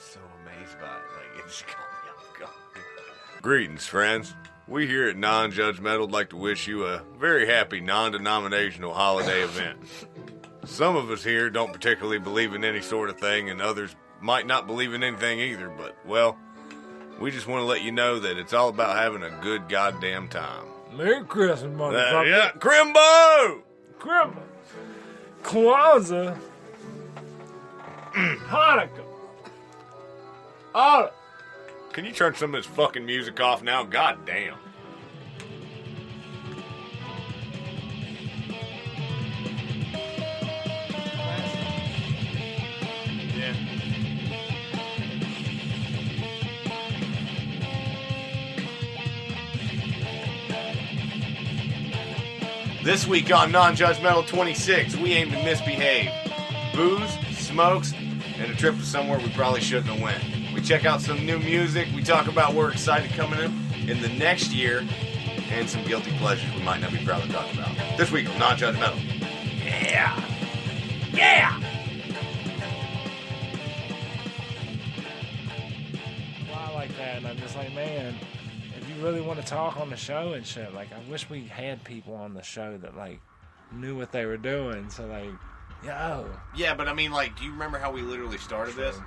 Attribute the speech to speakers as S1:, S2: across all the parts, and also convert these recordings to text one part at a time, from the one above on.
S1: so amazed by it. Like, it just caught me off guard. Greetings, friends. We here at Nonjudgemetal would like to wish you a very happy non-denominational holiday event. Some of us here don't particularly believe in any sort of thing, and others might not believe in anything either, but, well, we just want to let you know that it's all about having a good goddamn time.
S2: Merry Christmas, motherfucker.
S1: Yeah, Crimbo!
S2: Christmas. Kwanzaa. Hanukkah. All.
S1: Can you turn some of this fucking music off now? God damn. Yeah. This week on Non-Judgmental 26, we aim to misbehave. Booze, smokes, and a trip to somewhere we probably shouldn't have went. We check out some new music, we talk about what we're excited coming in the next year, and some guilty pleasures we might not be proud to talk about. This week on Non-Judgmental. Yeah! Yeah!
S2: I like that, and I'm just like, man, if you really want to talk on the show and shit, like, I wish we had people on the show that, like, knew what they were doing, so, like, yo.
S1: Yeah, but I mean, like, do you remember how we literally started this?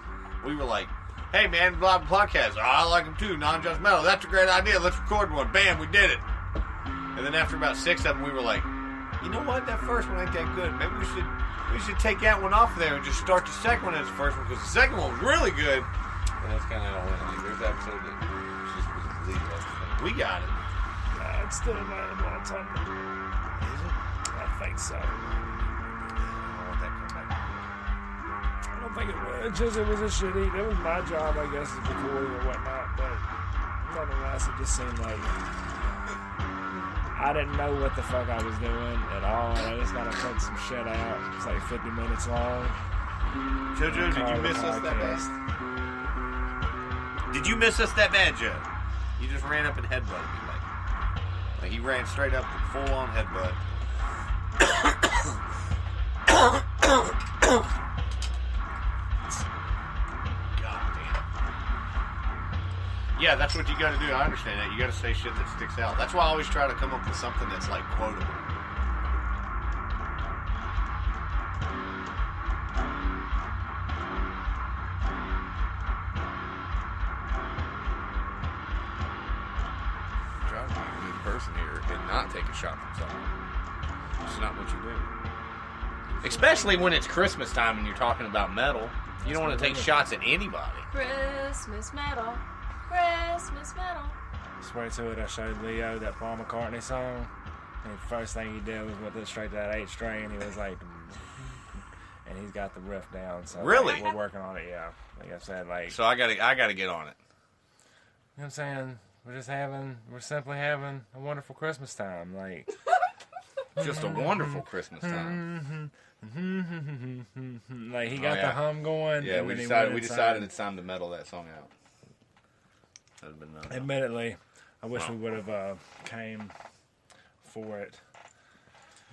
S1: We were like, hey, man, blah, blah, podcast. Oh, I like them too, non-judgmental. That's a great idea. Let's record one. Bam, we did it. And then after about 6 of them, we were like, you know what? That first one ain't that good. Maybe we should take that one off there and just start the second one as the first one, because the second one was really good.
S3: And that's kind of how it went. Like, there's an episode that just was illegal.
S1: We got it.
S2: It's still available on time.
S1: Is it?
S2: I think so. I don't think it was. Just it was a shitty. It was my job, I guess, to record or whatnot. But nonetheless, it just seemed like I didn't know what the fuck I was doing at all. And I just gotta put some shit out. It's like 50 minutes long.
S1: JoJo, did you miss us that bad? Did you miss us that bad, Joe? You just ran up and headbutted me, like he ran straight up and full on headbutt. Yeah, that's what you got to do. I understand that. You got to say shit that sticks out. That's why I always try to come up with something that's, like, quotable.
S3: I'm trying to be a good person here and not take a shot from someone. It's not what you do.
S4: Especially when it's Christmas time and you're talking about metal. You don't want to take shots at anybody.
S5: Christmas metal. Christmas metal.
S2: Swear to it, I showed Leo that Paul McCartney song, and the first thing he did was went straight to that 8 string, and he was like, and he's got the riff down. So
S1: really,
S2: like, we're working on it. Yeah, like I said, like.
S1: So I gotta get on it.
S2: You know what I'm saying? We're simply having a wonderful Christmas time, like.
S4: Just a wonderful Christmas time.
S2: Like he got the hum going.
S3: Yeah, we decided it's time to metal that song out. That'd have been nice.
S2: Admittedly, I wish we would have came for it.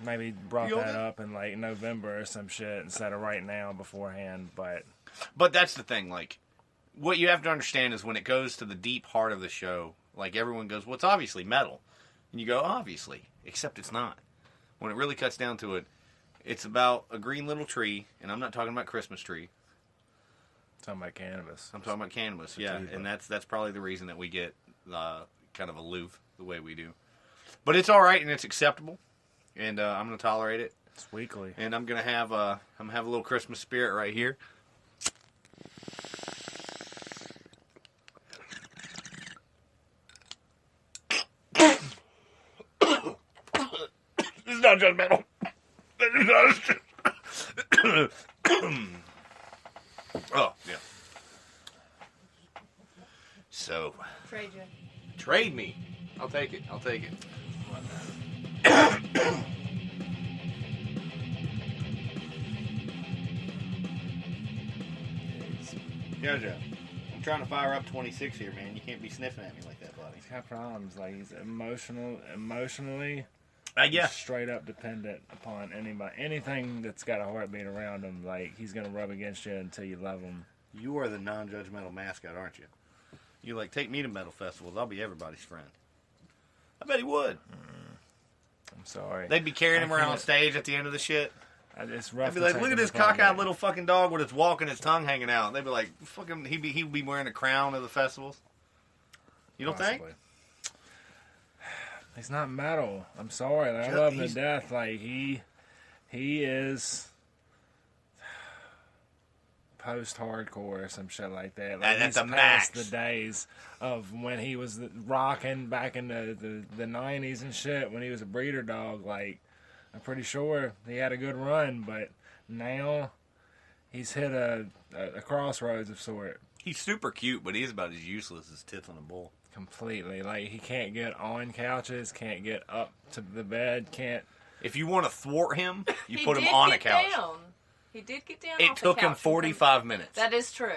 S2: Maybe brought that up in like November or some shit instead of right now beforehand. But
S1: that's the thing. Like, what you have to understand is when it goes to the deep heart of the show, like everyone goes, "Well, it's obviously metal," and you go, "Obviously," except it's not. When it really cuts down to it, it's about a green little tree, and I'm not talking about Christmas tree.
S2: Talking about cannabis.
S1: I'm talking about cannabis, yeah, and that's probably the reason that we get kind of aloof the way we do. But it's all right and it's acceptable, and I'm gonna tolerate it.
S2: It's weekly,
S1: and I'm gonna have a little Christmas spirit right here. This is not judgmental. Oh, yeah. So.
S5: Trade you.
S1: Trade me. I'll take it. Jojo, I'm trying to fire up 26 here, man. You can't be sniffing at me like that, buddy.
S2: He's got problems. Like he's emotionally.
S1: Yeah.
S2: Straight up dependent upon anything that's got a heartbeat around him. Like he's gonna rub against you until you love him.
S6: You are the non-judgmental mascot, aren't you? You like, take me to metal festivals. I'll be everybody's friend. I bet he would.
S2: I'm sorry.
S6: They'd be carrying him
S2: I
S6: around on
S2: can't-
S6: stage at the end of the shit.
S2: It's rough.
S6: They'd be
S2: to
S6: like,
S2: take
S6: look at
S2: him
S6: this
S2: to Friday.
S6: cockeyed little fucking dog with its walk and its tongue hanging out. They'd be like, fucking, he'd be wearing a crown at the festivals. You don't think?
S2: Possibly. He's not metal. I'm sorry. Like, I love him to death. Like he is post-hardcore or some shit like that. Like,
S6: At
S2: he's
S6: the
S2: past
S6: max.
S2: the days of when he was rocking back in the 90s and shit. When he was a breeder dog, like I'm pretty sure he had a good run, but now he's hit a crossroads of sort.
S6: He's super cute, but he's about as useless as tits on a bull.
S2: Completely. Like he can't get on couches, can't get up to the bed, can't.
S6: If you want to thwart him, you
S5: He
S6: put him
S5: did
S6: on a
S5: get
S6: couch.
S5: Down. He did get down.
S6: It
S5: off the
S6: took him
S5: couch.
S6: 45 minutes.
S5: That is true.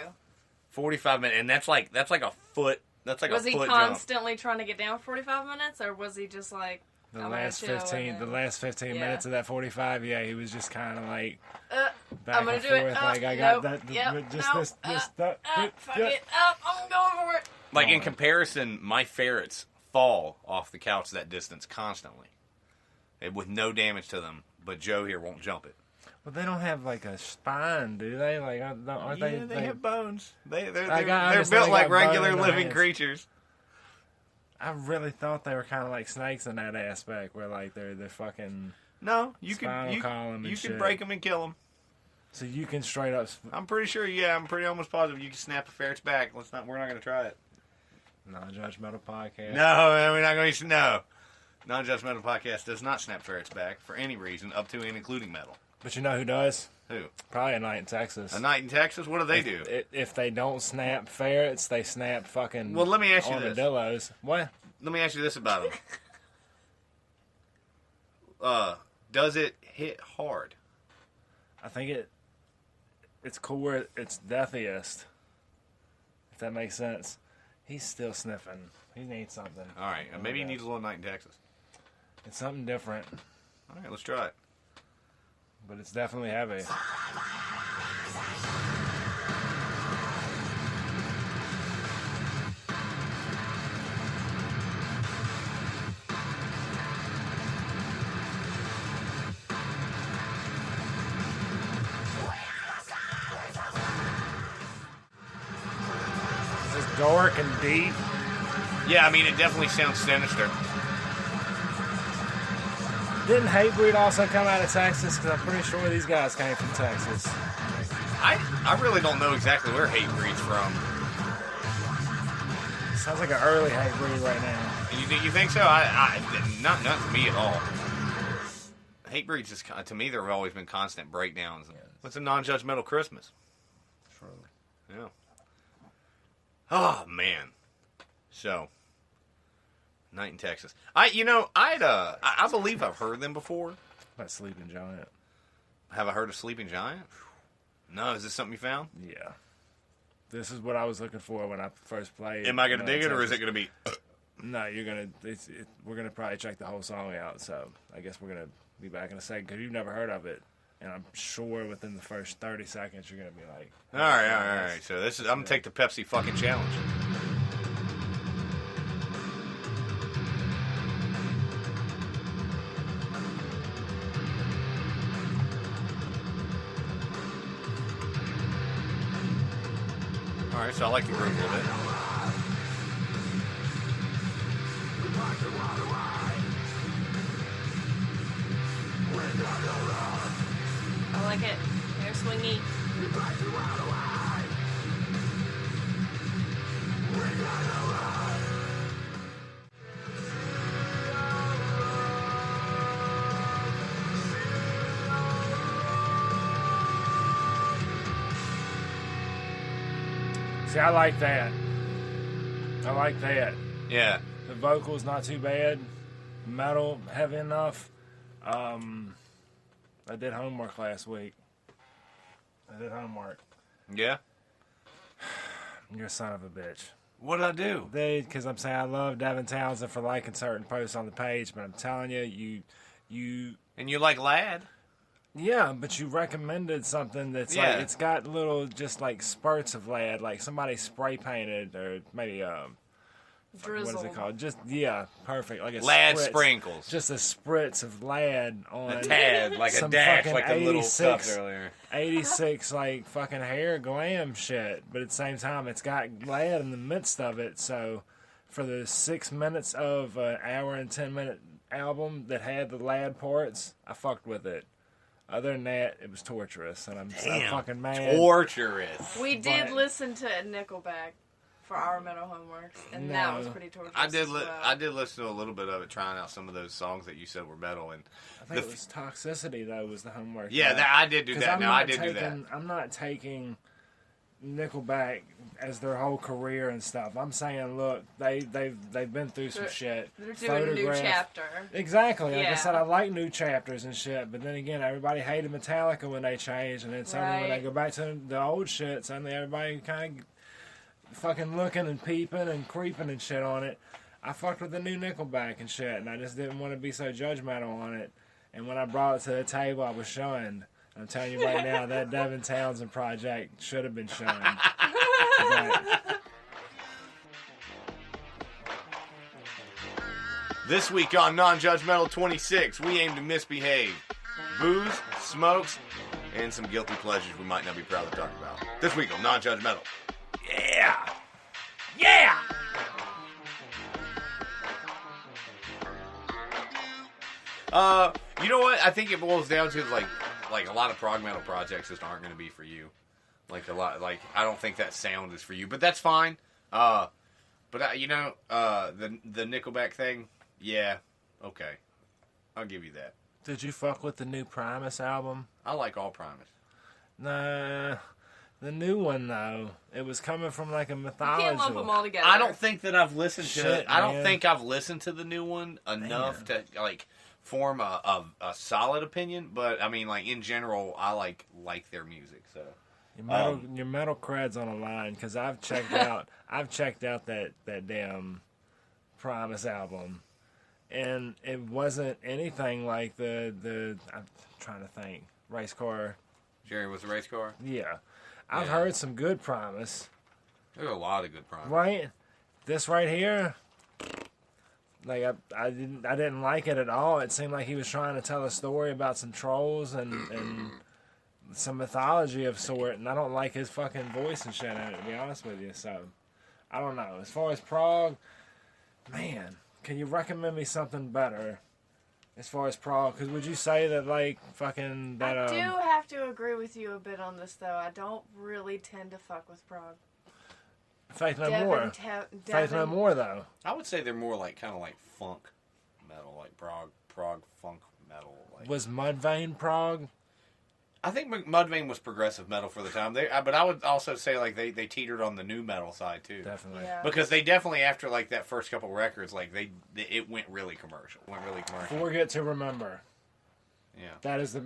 S6: 45 minutes, and that's like a foot. That's like
S5: Was
S6: a
S5: he
S6: foot
S5: constantly trying to get down for 45 minutes, or was he just like
S2: The
S5: I'm
S2: last
S5: gonna chill
S2: 15,
S5: and
S2: the
S5: then-
S2: last 15
S5: Yeah.
S2: minutes of that 45, yeah, he was just kind of like back
S5: I'm gonna
S2: and
S5: do
S2: forth.
S5: it.
S2: Like I got
S5: Nope.
S2: that,
S5: Yep.
S2: just
S5: Nope.
S2: this,
S5: Fuck it. I'm going for it.
S6: Like in comparison, my ferrets fall off the couch that distance constantly, with no damage to them. But Joe here won't jump it.
S2: But they don't have like a spine, do they? Like aren't
S6: Yeah,
S2: they?
S6: they have bones. They're
S2: I understand
S6: built
S2: they
S6: like
S2: got bone
S6: regular
S2: in their
S6: living
S2: hands.
S6: creatures.
S2: I really thought they were kind of like snakes in that aspect, where like they're fucking.
S6: No, you
S2: Spinal
S6: can
S2: column and
S6: you
S2: shit.
S6: can break them and kill them.
S2: So you can straight up.
S6: I'm pretty sure. Yeah, I'm pretty almost positive you can snap a ferret's back. We're not gonna try it.
S2: Non-judgmental podcast.
S6: No, we're not going to. No, Non-Judgmental Podcast does not snap ferrets back for any reason, up to and including metal.
S2: But you know who does?
S6: Who?
S2: Probably a night in Texas.
S6: A night in Texas? What do they do?
S2: If they don't snap ferrets, they snap fucking.
S6: Well, let me ask you this.
S2: armadillos. What?
S6: Let me ask you this about them. Does it hit hard?
S2: I think it's core, it's deathiest. If that makes sense. He's still sniffing. He needs something.
S6: All right, maybe he needs a little night in Texas.
S2: It's something different,
S6: All right, let's try it.
S2: but it's definitely heavy. It's dark and deep.
S6: Yeah, I mean, it definitely sounds sinister.
S2: Didn't Hatebreed also come out of Texas? Because I'm pretty sure these guys came from Texas.
S6: I really don't know exactly where Hatebreed's from.
S2: Sounds like an early Hatebreed right now.
S6: You think so? Not to me at all. Hatebreed's just, to me, there have always been constant breakdowns. What's a non-judgmental Christmas? Yeah. Oh, man. So, night in Texas. I believe I've heard them before.
S2: That Sleeping Giant.
S6: Have I heard of Sleeping Giant? No, is this something you found?
S2: Yeah. This is what I was looking for when I first played.
S6: Am I going to
S2: Night in
S6: dig it, or is
S2: Texas.
S6: it going to be...
S2: No, you're gonna. We're gonna probably check the whole song out. So I guess we're gonna be back in a second because you've never heard of it, and I'm sure within the first 30 seconds you're gonna be like,
S6: All right. So I'm going to take the Pepsi fucking challenge. All right, so I like the groove a little bit.
S5: I like it. Hair swingy.
S2: see, I like that. I like that.
S6: Yeah.
S2: The vocals not too bad. Metal heavy enough. I did homework last week.
S6: Yeah?
S2: You're a son of a bitch.
S6: What did I do?
S2: Because I'm saying I love Devin Townsend for liking certain posts on the page, but I'm telling you, you.
S6: And you like Lad?
S2: Yeah, but you recommended something that's
S6: Yeah.
S2: like it's got little just like spurts of lead, like somebody spray painted or maybe
S5: Drizzle.
S2: what is it called? Just perfect. Like a
S6: Lad
S2: spritz,
S6: sprinkles.
S2: just a spritz of lead on
S6: A tad, like a
S2: some
S6: dash,
S2: fucking
S6: like the little
S2: 86
S6: cups earlier.
S2: 86 like fucking hair glam shit, but at the same time it's got lead in the midst of it. So for the 6 minutes of an hour and 10-minute album that had the lead parts, I fucked with it. Other than that, it was torturous, and I'm so fucking mad.
S6: Torturous.
S5: We did
S2: But-
S5: listen to Nickelback for our mental homeworks, and that was
S2: No.
S5: pretty torturous.
S6: I did.
S5: as well.
S6: I did listen to a little bit of it, trying out some of those songs that you said were metal, and
S2: I think it was Toxicity though was the homework.
S6: yeah, I did do
S2: 'Cause
S6: that.
S2: I'm
S6: Now
S2: not
S6: I did do that.
S2: I'm not taking Nickelback as their whole career and stuff. I'm saying, look, they've been through some shit.
S5: They're doing a new
S2: Photograph-
S5: chapter.
S2: Exactly. Like I
S5: Yeah.
S2: said, I like new chapters and shit. But then again, everybody hated Metallica when they changed, and then suddenly when they
S5: Right.
S2: go back to the old shit, suddenly everybody kind of fucking looking and peeping and creeping and shit on it. I fucked with the new Nickelback and shit, and I just didn't want to be so judgmental on it. And when I brought it to the table, I was shunned. I'm telling you right now, that Devin Townsend project should have been shunned. But
S6: This week on Non-Judgmetal 26, we aim to misbehave. Booze, smokes, and some guilty pleasures we might not be proud to talk about. This week on Non-Judgmetal. Yeah! Yeah! You know what? I think it boils down to like a lot of prog metal projects just aren't going to be for you. Like a lot, like I don't think that sound is for you, but that's fine. But the Nickelback thing, yeah, okay, I'll give you that.
S2: did you fuck with the new Primus album?
S6: I like all Primus.
S2: Nah. The new one, though, it was coming from like a
S5: You
S2: mythology.
S5: can't lump them all together.
S6: I don't think that I've listened to.
S2: Shit,
S6: I don't
S2: man.
S6: think I've listened to the new one enough to like form a solid opinion. But I mean, like in general, I like their music. So
S2: Your metal cred's on the line because I've checked out that damn Primus album, and it wasn't anything like the I'm trying to think race car.
S6: Jerry was a race car.
S2: Yeah, I've
S6: Yeah.
S2: heard some good Primus.
S6: There's a lot of good Primus.
S2: Right, this right here. Like I didn't like it at all. It seemed like he was trying to tell a story about some trolls and some mythology of sort, and I don't like his fucking voice and shit in it, to be honest with you. So I don't know. As far as prog, man, can you recommend me something better? As far as prog, because would you say that like fucking that
S5: I do have to agree with you a bit on this, though. I don't really tend to fuck with prog.
S2: Faith No More? Faith No More though.
S6: I would say they're more like kind of like funk metal, like prog funk metal. Like.
S2: Was Mudvayne prog?
S6: I think Mudvayne was progressive metal for the time. But I would also say like they teetered on the new metal side too.
S2: Definitely.
S5: Yeah.
S6: Because they definitely after like that first couple records, like it went really commercial.
S2: Forget to Remember.
S6: Yeah.
S2: That is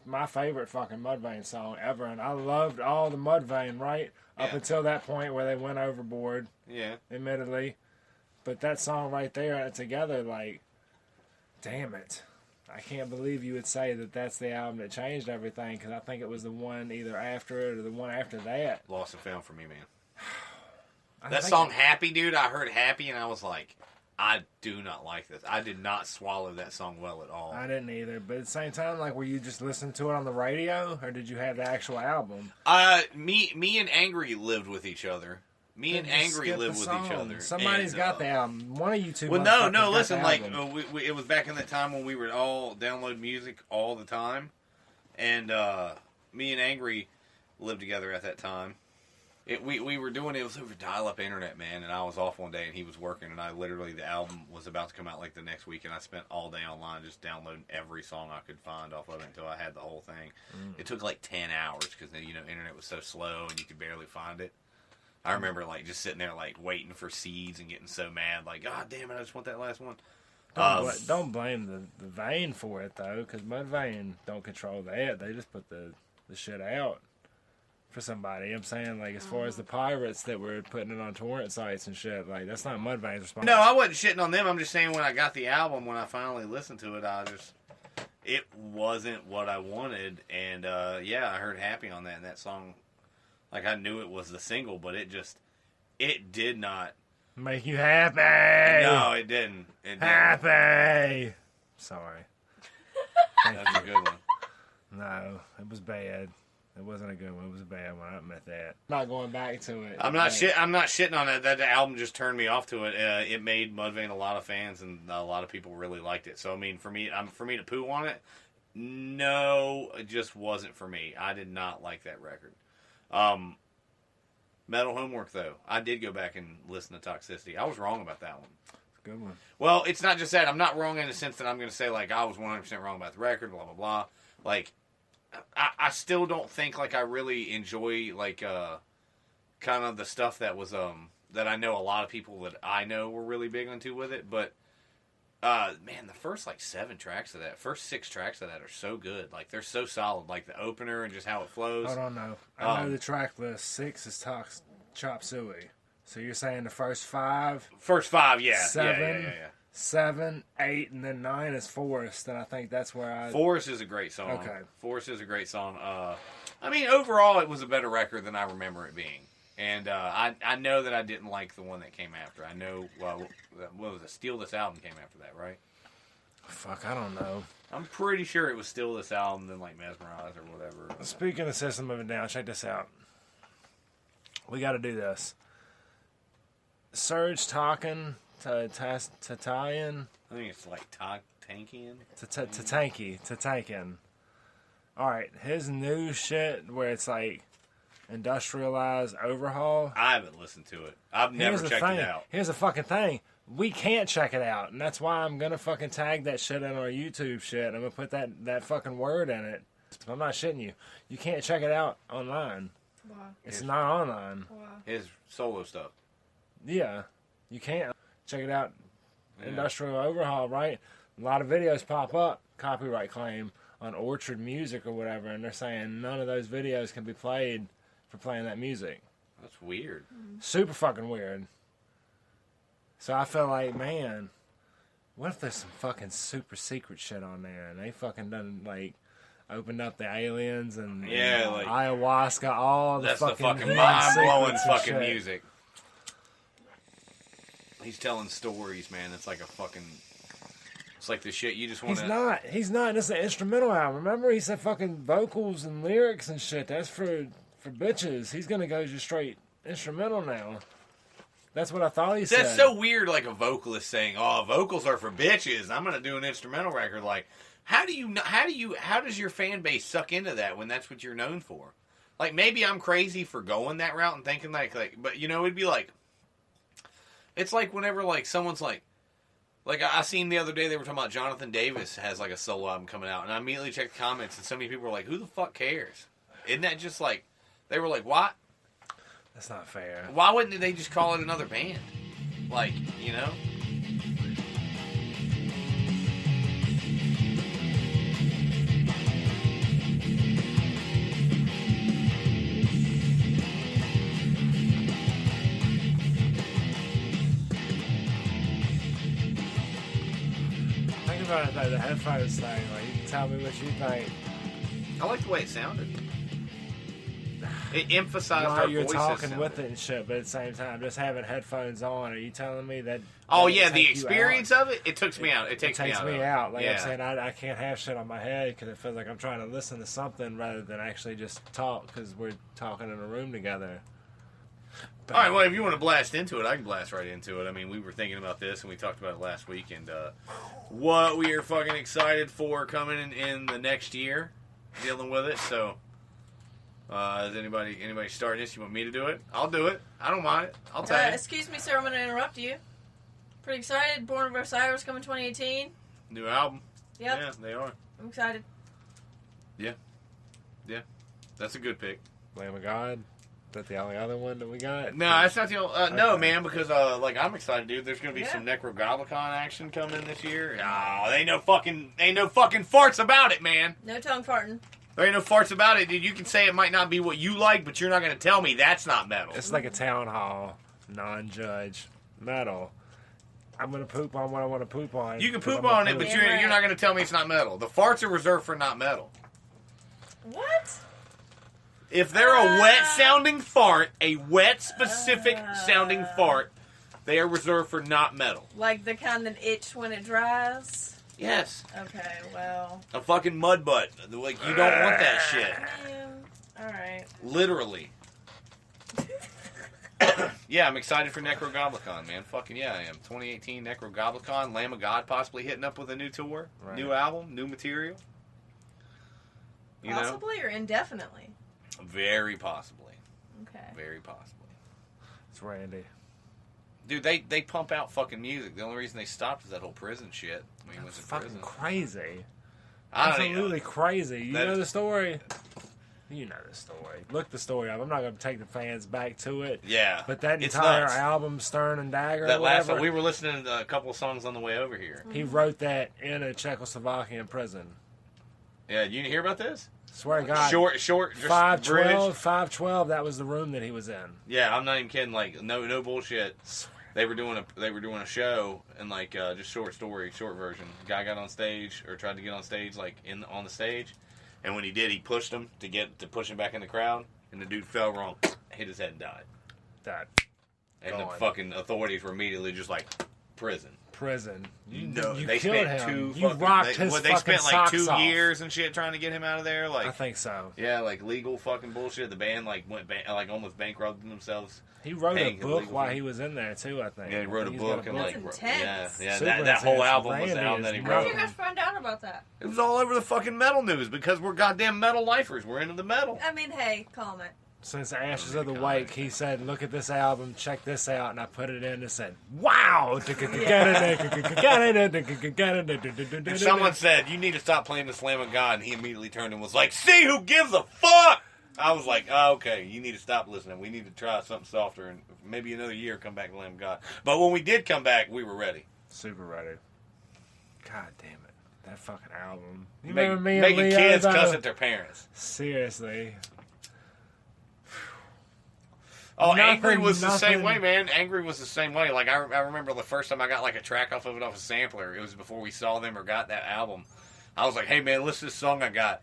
S2: my favorite fucking Mudvayne song ever, and I loved all the Mudvayne right up
S6: Yeah.
S2: until that point where they went overboard.
S6: Yeah.
S2: Admittedly, but that song right there together, like, damn it, I can't believe you would say that that's the album that changed everything, because I think it was the one either after it or the one after that.
S6: Lost and found for me, man.
S2: I
S6: That
S2: think
S6: song Happy, dude, I heard Happy and I was like, I do not like this. I did not swallow that song well at all.
S2: I didn't either, but at the same time, like, were you just listening to it on the radio, or did you have the actual album?
S6: Me and Angry lived with each other. Me and
S2: Then just
S6: Angry
S2: skip
S6: lived
S2: the
S6: with
S2: song.
S6: each other.
S2: Somebody's
S6: And,
S2: got the album. One of you two.
S6: Well,
S2: motherfuckers
S6: no,
S2: got
S6: listen,
S2: the
S6: like,
S2: album.
S6: it was back in the time when we would all download music all the time. And me and Angry lived together at that time. We were doing it was over dial-up internet, man, and I was off one day and he was working, and I literally, the album was about to come out like the next week, and I spent all day online just downloading every song I could find off of it until I had the whole thing. It took like 10 hours because, internet was so slow and you could barely find it. I remember like just sitting there like waiting for seeds and getting so mad, like, God damn it, I just want that last one.
S2: Don't blame the vein for it though, because Mudvayne don't control that. They just put the shit out for somebody. I'm saying, like, as far as the pirates that were putting it on torrent sites and shit, like, that's not Mudvayne's responsibility.
S6: No, I wasn't shitting on them. I'm just saying when I got the album, when I finally listened to it, it wasn't what I wanted. And I heard Happy on that, and that song, like, I knew it was the single, but it did not
S2: make you happy.
S6: No, it didn't.
S2: Happy. Sorry.
S6: That's a good one.
S2: No, it was bad. It wasn't a good one. It was a bad one. I admit that. Not going back to it.
S6: I'm not shitting on it. That album just turned me off to it. It made Mudvayne a lot of fans, and a lot of people really liked it. So I mean, for me to poo on it, no, it just wasn't for me. I did not like that record. Metal Homework, though, I did go back and listen to Toxicity. I was wrong about that one.
S2: Good one.
S6: Well, it's not just that. I'm not wrong in the sense that I'm going to say, like, I was 100% wrong about the record, blah, blah, blah. Like, I still don't think, like, I really enjoy, like, kind of the stuff that was, that I know a lot of people that I know were really big into with it. But, man, the first, like, 6 tracks of that are so good. Like, they're so solid. Like, the opener and just how it flows.
S2: Hold on, no. I know the track list. 6 is Chop Suey. So you're saying the first 5?
S6: First 5, yeah.
S2: 7,
S6: Yeah.
S2: 7, 8, and then 9 is Forest. And I think that's where
S6: Forest is a great song.
S2: Okay.
S6: Forest is a great song. I mean, overall, it was a better record than I remember it being. And I know that I didn't like the one that came after. I know, well, what was it? Steal This Album came after that, right?
S2: Fuck, I don't know.
S6: I'm pretty sure it was Steal This Album, then like Mesmerize or whatever.
S2: Speaking of System of a Down, check this out. We got to do this. Serge Talkin Tatayan.
S6: I think it's like Tankian.
S2: Tatankin. Alright, his new shit where it's like industrialized overhaul.
S6: I haven't listened to it. I've never checked it out.
S2: Here's the fucking thing. We can't check it out, and that's why I'm gonna fucking tag that shit in our YouTube shit. I'm gonna put that fucking word in it. I'm not shitting you. You can't check it out online.
S5: Wow.
S2: It's not online.
S5: Wow.
S6: His solo stuff.
S2: Yeah, you can't check it out.
S6: Yeah.
S2: Industrial overhaul, right? A lot of videos pop up, copyright claim on Orchard Music or whatever, and they're saying none of those videos can be played for playing that music.
S6: That's weird.
S2: Super fucking weird. So I feel like, man, what if there's some fucking super secret shit on there, and they fucking done like opened up the aliens and
S6: Like
S2: ayahuasca, all the
S6: that's
S2: fucking
S6: the fucking mind blowing
S2: secrets and
S6: fucking
S2: shit.
S6: music. He's telling stories, man. It's like a fucking. It's like the shit you just want to.
S2: He's not. It's an instrumental album. Remember, he said fucking vocals and lyrics and shit. That's for bitches. He's gonna go just straight instrumental now. How what I thought he said.
S6: That's so weird, like a vocalist saying, "Oh, vocals are for bitches. I'm gonna do an instrumental record." Like, how does your fan base suck into that when that's what you're known for? Like, maybe I'm crazy for going that route and thinking like, but you know, it'd be like, it's like whenever like someone's like I seen the other day they were talking about Jonathan Davis has like a solo album coming out, and I immediately checked the comments and so many people were like, "Who the fuck cares?" Isn't that just like they were like, "What?"
S2: That's not fair.
S6: Why wouldn't they just call it another band? Like, you know?
S2: Think about it though, the headphones thing. Like, you can tell me what you think.
S6: I like the way it sounded. It emphasized our
S2: While you're
S6: voices.
S2: talking with it and shit, but at the same time, just having headphones on, are you telling me that?
S6: Oh
S2: that
S6: yeah,
S2: would
S6: the
S2: take you
S6: experience
S2: out?
S6: of it. It takes me out. It takes me out.
S2: me
S6: of it.
S2: out. Like
S6: yeah.
S2: I'm saying, I can't have shit on my head because it feels like I'm trying to listen to something rather than actually just talk because we're talking in a room together. But,
S6: All right. Well, if you want to blast into it, I can blast right into it. I mean, we were thinking about this and we talked about it last week, and what we are fucking excited for coming in the next year, dealing with it. So. Is anybody starting this? You want me to do it? I'll do it. I don't mind it. I'll tell you.
S7: Excuse me, sir. I'm going to interrupt you. Pretty excited. Born of Osiris coming 2018.
S6: New album.
S7: Yep.
S6: Yeah, they are.
S7: I'm excited.
S6: Yeah. That's a good pick.
S2: Lamb of God. Is that the only other one that we got?
S6: No, that's not the only. No,
S2: Okay.
S6: man, because like I'm excited, dude. There's gonna be some Necrogoblicon action coming this year. Oh, ain't no fucking farts about it, man.
S7: No tongue farting.
S6: There ain't no farts about it, dude. You can say it might not be what you like, but you're not gonna tell me that's not metal.
S2: It's like a town hall, non-judge metal. I'm gonna poop on what I want to poop on.
S6: You can
S2: 'cause
S6: poop
S2: I'm a
S6: on it,
S2: poop.
S6: but
S7: Damn
S6: you're
S7: right.
S6: not going to tell me it's not metal. The farts are reserved for not metal.
S7: What?
S6: If they're a wet sounding fart, a wet specific sounding fart, they are reserved for not metal.
S7: Like the kind that itch when it dries?
S6: Yes.
S7: Okay, well.
S6: A fucking mud butt. Like, you don't want that shit.
S7: Alright.
S6: Literally. Yeah, I'm excited for Necrogoblicon, man. Fucking yeah, I am. 2018 Necrogoblicon, Lamb of God possibly hitting up with a new tour,
S2: Right.
S6: new album, new material. You know?
S7: Possibly or indefinitely?
S6: Very possibly.
S7: Okay.
S6: Very possibly.
S2: It's Randy.
S6: Dude, they pump out fucking music. The only reason they stopped was that whole prison shit. I mean, it was
S2: It's
S6: in
S2: fucking
S6: prison.
S2: crazy.
S6: I don't
S2: Absolutely
S6: know.
S2: crazy. You
S6: That-
S2: know the story? You know the story. Look the story up. I'm not going to take the fans back to it.
S6: Yeah.
S2: But that
S6: it's
S2: entire
S6: nuts.
S2: album, Stern and Dagger,
S6: That
S2: or
S6: last
S2: whatever,
S6: one, we were listening to a couple of songs on the way over here.
S2: he wrote that in a Czechoslovakian prison.
S6: Yeah, you hear about this?
S2: Swear to God.
S6: Short, just
S2: 512,
S6: bridge.
S2: 512, that was the room that he was in.
S6: Yeah, I'm not even kidding. Like, no bullshit.
S2: Swear.
S6: They were doing a show and like just short version. The guy got on stage or tried to get on stage like on the stage, and when he did, he pushed him to push him back in the crowd, and the dude fell wrong, hit his head and died.
S2: That
S6: And the
S2: Gone.
S6: fucking authorities were immediately just like prison.
S2: prison. You
S6: they
S2: killed
S6: spent
S2: him.
S6: two.
S2: You
S6: fucking,
S2: rocked
S6: they,
S2: his
S6: what, they
S2: fucking
S6: spent like 2
S2: socks off.
S6: years and shit trying to get him out of there. Like
S2: I think so.
S6: yeah, like legal fucking bullshit. The band like like almost bankrupted themselves.
S2: He wrote a
S6: Paying
S2: book
S6: illegal
S2: while
S6: fees.
S2: he was in there too. I think.
S6: Yeah, he wrote a
S2: He's got
S6: book and like
S7: That's
S6: yeah,
S7: intense.
S6: yeah.
S2: Super
S6: That whole
S2: intense.
S6: album was the
S2: Randy
S6: album that he
S2: is
S7: How
S6: wrote.
S7: did you guys find out about that?
S6: It was all over the fucking metal news because we're goddamn metal lifers. We're into the metal.
S7: I mean, hey, comment.
S2: Since Ashes of the Wake, he said, "Look at this album, check this out," and I put it in and said, "Wow!"
S6: And someone said, you need to stop playing the Slam of God, and he immediately turned and was like, see who gives a fuck? I was like, oh, okay, you need to stop listening. We need to try something softer, and maybe another year come back to Lamb of God. But when we did come back, we were ready.
S2: Super ready. God damn it, that fucking album. You remember me and
S6: Making
S2: Leo,
S6: kids
S2: though?
S6: cuss at their parents.
S2: Seriously.
S6: Oh,
S2: Nothing,
S6: Angry was the same
S2: nothing.
S6: way, man. Angry was the same way. Like, I remember the first time I got, like, a track off of it off a sampler. It was before we saw them or got that album. I was like, hey, man, listen to this song I got.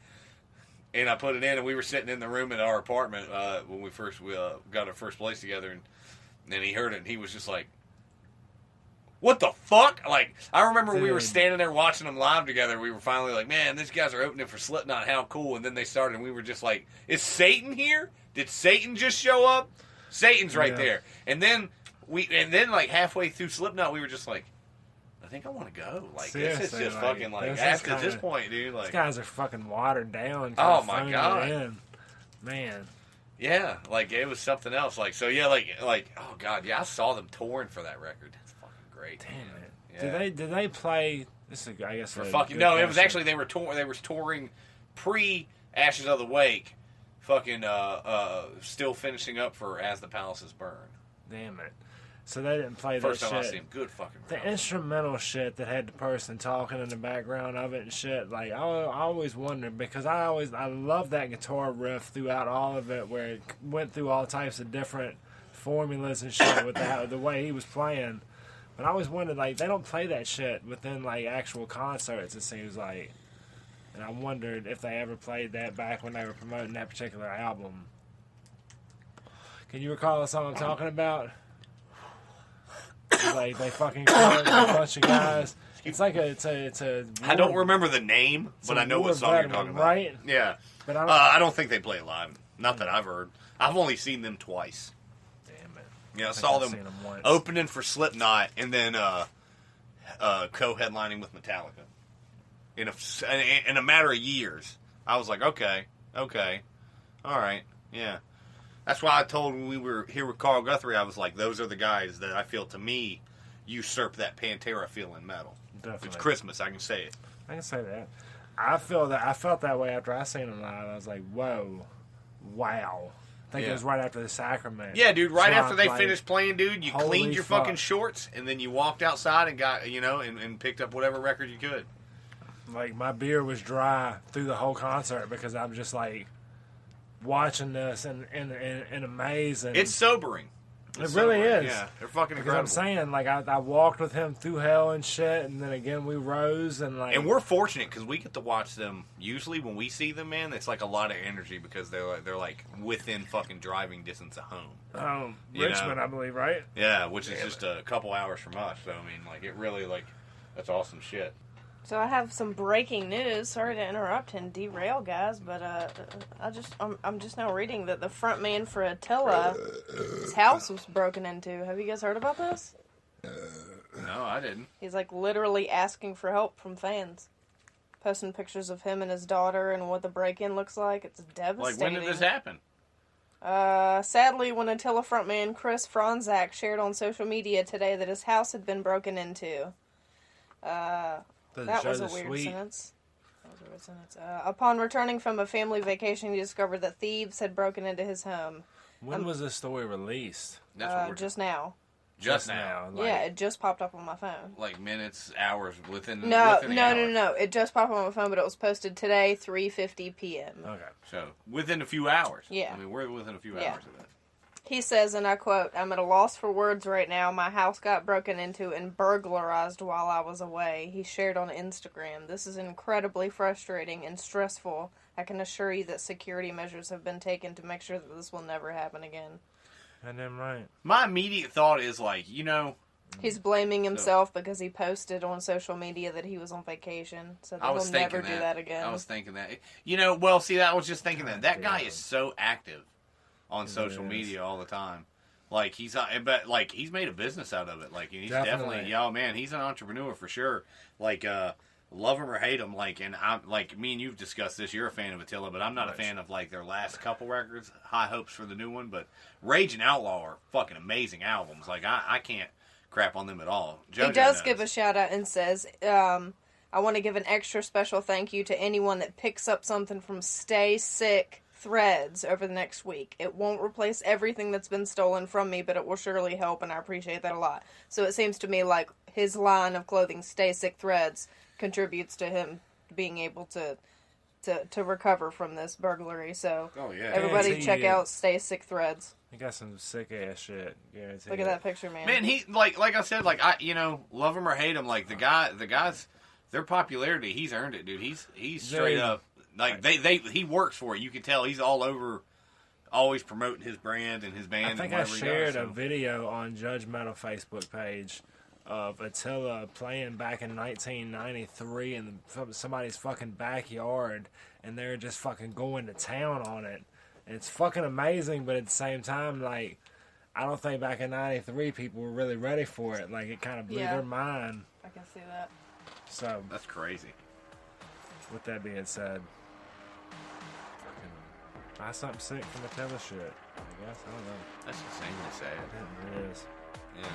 S6: And I put it in, and we were sitting in the room at our apartment when we first got our first place together. And then he heard it, and he was just like, what the fuck? Like, I remember we were
S2: Dude.
S6: standing there watching them live together. We were finally like, man, these guys are opening for Slipknot. How cool. And then they started, and we were just like, is Satan here? Did Satan just show up? Satan's right
S2: Yeah.
S6: there. And then like halfway through Slipknot, we were just like, I think I want to go. Like, this is
S2: Seriously,
S6: just
S2: like,
S6: fucking like
S2: this is
S6: at this
S2: kinda-
S6: point, dude.
S2: These
S6: Like,
S2: guys are fucking watered down.
S6: Oh,
S2: kinda
S6: my
S2: phoning
S6: God.
S2: it in. Man.
S6: yeah, like it was something else. Like, so yeah, like oh god, yeah, I saw them touring for that record. That's fucking great.
S2: Damn
S6: man.
S2: it.
S6: Yeah.
S2: Did they play? This is, I guess,
S6: For
S2: a
S6: fucking
S2: good
S6: no, it was
S2: question.
S6: actually they were touring pre Ashes of the Wake, fucking still finishing up for As the Palaces Burn.
S2: Damn it. So they didn't play
S6: First
S2: that
S6: time I
S2: shit.
S6: see him, good fucking.
S2: The
S6: drummer.
S2: instrumental shit that had the person talking in the background of it and shit, like I always wondered because I love that guitar riff throughout all of it, where it went through all types of different formulas and shit with the way he was playing. But I always wondered, like, they don't play that shit within like actual concerts. It seems like, and I wondered if they ever played that back when they were promoting that particular album. Can you recall the song I'm talking about? Like they fucking killed a bunch of guys. It's like it's a.
S6: I don't remember the name, but
S2: a
S6: I know
S2: war
S6: what song you're
S2: veteran,
S6: talking about.
S2: right?
S6: Yeah.
S2: But I don't.
S6: I don't think they play it live. Not that I've heard. I've only seen them twice.
S2: Damn it.
S6: Yeah, I
S2: think
S6: saw
S2: I've
S6: them
S2: seen 'em once.
S6: opening for Slipknot and then co-headlining with Metallica. In a matter of years, I was like, okay, all right, yeah. That's why I told when we were here with Carl Guthrie, I was like, those are the guys that I feel, to me, usurp that Pantera feel in metal.
S2: Definitely.
S6: It's Christmas, I can say it.
S2: I can say that. I felt that way after I seen them live. I was like, whoa, wow. I think
S6: Yeah.
S2: it was right after the Sacrament.
S6: Yeah, dude, right after they
S2: like,
S6: finished playing, dude, you
S2: holy
S6: cleaned your
S2: fuck.
S6: fucking shorts, and then you walked outside and got, and picked up whatever record you could.
S2: Like my beer was dry through the whole concert because I'm just like watching this and amaze and
S6: It's sobering.
S2: It really is.
S6: Yeah, they're fucking
S2: Because
S6: incredible.
S2: I'm saying, like, I walked with him through hell and shit, and then again we rose and like.
S6: And we're fortunate because we get to watch them. Usually, when we see them, man, it's like a lot of energy because they're like within fucking driving distance of home.
S2: Richmond, I believe, right?
S6: Yeah, which is just a couple hours from us. So I mean, like, it really that's awesome shit.
S8: So I have some breaking news. Sorry to interrupt and derail, guys, but I'm just now reading that the front man for Attila, his house was broken into. Have you guys heard about this?
S6: No, I didn't.
S8: He's like literally asking for help from fans, posting pictures of him and his daughter and what the break-in looks like. It's devastating.
S6: Like, when did this happen?
S8: Sadly, when Attila frontman Chris Franzak shared on social media today that his house had been broken into. That was a weird sentence. Upon returning from a family vacation, he discovered that thieves had broken into his home.
S2: When was this story released?
S6: That's what we're
S8: Just now.
S6: Just now.
S2: Like,
S8: Yeah, it just popped up on my phone.
S6: Like minutes, hours, within
S8: No.
S6: the hour.
S8: It just popped up on my phone, but it was posted today, 3:50 p.m.
S2: Okay.
S6: So, within a few hours.
S8: Yeah.
S6: I mean, we're within a few
S8: Yeah.
S6: hours of that.
S8: He says, and I quote, "I'm at a loss for words right now. My house got broken into and burglarized while I was away." He shared on Instagram. "This is incredibly frustrating and stressful. I can assure you that security measures have been taken to make sure that this will never happen again."
S2: And then right.
S6: My immediate thought is like,
S8: He's blaming himself because he posted on social media that he was on vacation, so that he'll never do that again.
S6: I was thinking that. Well, see, I was just thinking that guy is so active on social media all the time. Like, he's made a business out of it. Like, he's definitely he's an entrepreneur for sure. Like, love him or hate him, like, and I'm like, me and you've discussed this. You're a fan of Attila, but I'm not a fan of like their last couple records. High hopes for the new one, but Rage and Outlaw are fucking amazing albums. Like, I can't crap on them at all.
S8: He does give a shout out and says, "I want to give an extra special thank you to anyone that picks up something from Stay Sick Threads over the next week. It won't replace everything that's been stolen from me, but it will surely help, and I appreciate that a lot." So it seems to me like his line of clothing, Stay Sick Threads, contributes to him being able to recover from this burglary. So everybody check out Stay Sick Threads.
S2: He got some sick ass shit. Guaranteed.
S8: Look at that picture, man.
S6: Man, he like I said, like, I love him or hate him, like the guys, their popularity, he's earned it, dude. He's straight up. Like, he works for it. You can tell he's all over, always promoting his brand and his band.
S2: I think I shared a video on Judgmetal Facebook page of Attila playing back in 1993 in somebody's fucking backyard, and they're just fucking going to town on it. And it's fucking amazing, but at the same time, like, I don't think back in 93 people were really ready for it. Like, it kind of blew their mind.
S8: I can see that.
S2: So,
S6: that's crazy.
S2: With that being said, buy something sick from Attila shit. I guess. I don't know.
S6: That's insanely sad.
S2: It is.
S6: Yeah.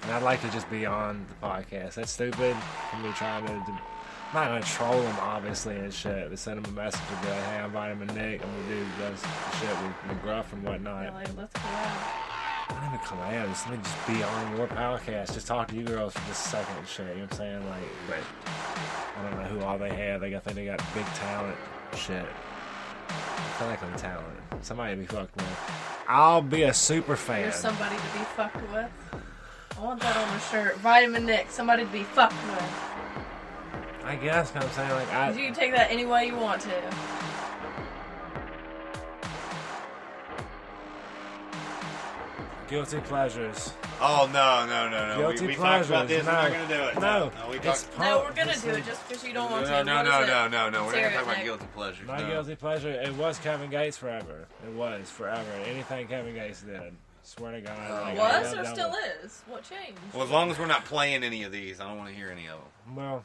S2: And I'd like to just be on the podcast. That's stupid for me trying to... I'm not going to troll him, obviously, and shit. But send him a message and be like, "Hey, I'm Vitamin Nick. I'm the dude who does shit with McGruff and whatnot."
S7: Yeah, like, let's collab.
S2: I don't even collab. Just let me just be on your podcast. Just talk to you girls for just a second and shit. You know what I'm saying? Like, but I don't know who all they have. I think they got big talent. Shit. I feel like I'm talented. Somebody to be fucked with. I'll be a super fan.
S7: You're somebody to be fucked with. I want that on my shirt. Vitamin Nick, somebody to be fucked with.
S2: I guess, you know what I'm saying? Like,
S7: You can take that any way you want to.
S2: Guilty pleasures.
S6: Oh, no.
S2: Guilty
S6: We
S2: pleasures.
S6: talked about this.
S2: No.
S6: We're not going to do it.
S2: No.
S6: we
S2: It's
S6: talked.
S7: No, we're gonna do it just because you don't want to.
S6: No.
S7: What is it?
S6: We're not
S7: Let's
S6: going to
S7: hear
S6: talk
S7: it,
S6: about
S7: Nick.
S6: guilty pleasures.
S2: My
S6: no.
S2: guilty pleasure, it was Kevin Gates forever. It was forever. Anything Kevin Gates did. Swear to God. Like, I
S7: Was
S2: love
S7: or
S2: that
S7: still
S2: one.
S7: is? What changed?
S6: Well, as long as we're not playing any of these, I don't want to hear any of them.
S2: Well,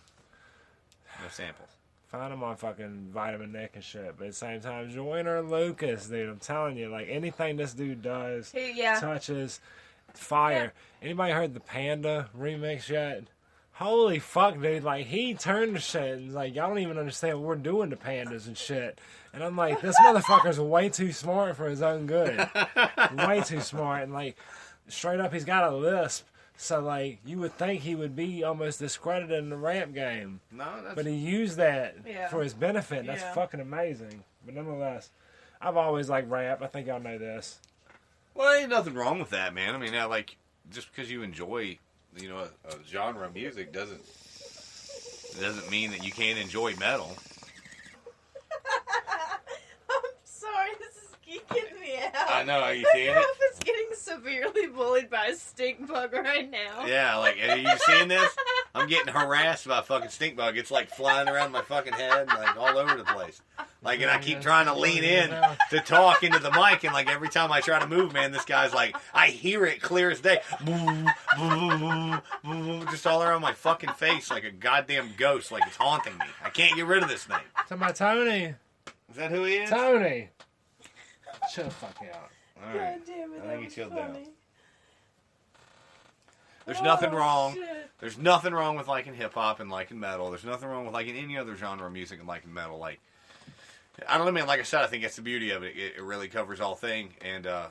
S6: No samples.
S2: find them on fucking Vitamin Nick and shit. But at the same time, Joyner Lucas, dude. I'm telling you, like, anything this dude does,
S7: Yeah.
S2: touches, fire. Anybody heard the Panda remix yet? Holy fuck, dude. Like, he turned the shit and, like, y'all don't even understand what we're doing to Pandas and shit. And I'm like, this motherfucker's way too smart for his own good. Way too smart. And, like, straight up, he's got a lisp So, like, you would think he would be almost discredited in the rap game.
S6: No, that's...
S2: But he used that
S8: Yeah.
S2: for his benefit. That's
S8: Yeah.
S2: fucking amazing. But nonetheless, I've always liked rap. I think y'all know this.
S6: Well, ain't nothing wrong with that, man. I mean, like, just because you enjoy, you know, a genre of music doesn't mean that you can't enjoy metal.
S8: I'm sorry, this is geeking me out.
S6: I know, are you
S8: The
S6: seeing it?
S8: Graph is getting severely bullied by a stink bug right now.
S6: Yeah, like, are you seeing this? I'm getting harassed by a fucking stink bug. It's like flying around my fucking head, like all over the place. Like, and I keep trying to lean in to talk into the mic, and like every time I try to move, man, this guy's like, I hear it clear as day. Just all around my fucking face like a goddamn ghost, like it's haunting me. I can't get rid of this thing.
S2: Talking about Tony.
S6: Is that who he is?
S2: Tony! Shut the fuck out.
S6: All right.
S8: God damn it,
S6: I
S8: that
S6: think he
S8: was
S6: chilled
S8: funny.
S6: down. There's nothing wrong.
S8: Shit.
S6: There's nothing wrong with liking hip hop and liking metal. There's nothing wrong with liking any other genre of music and liking metal. Like, I don't know, man. Like I said, I think that's the beauty of it. It really covers all thing. And I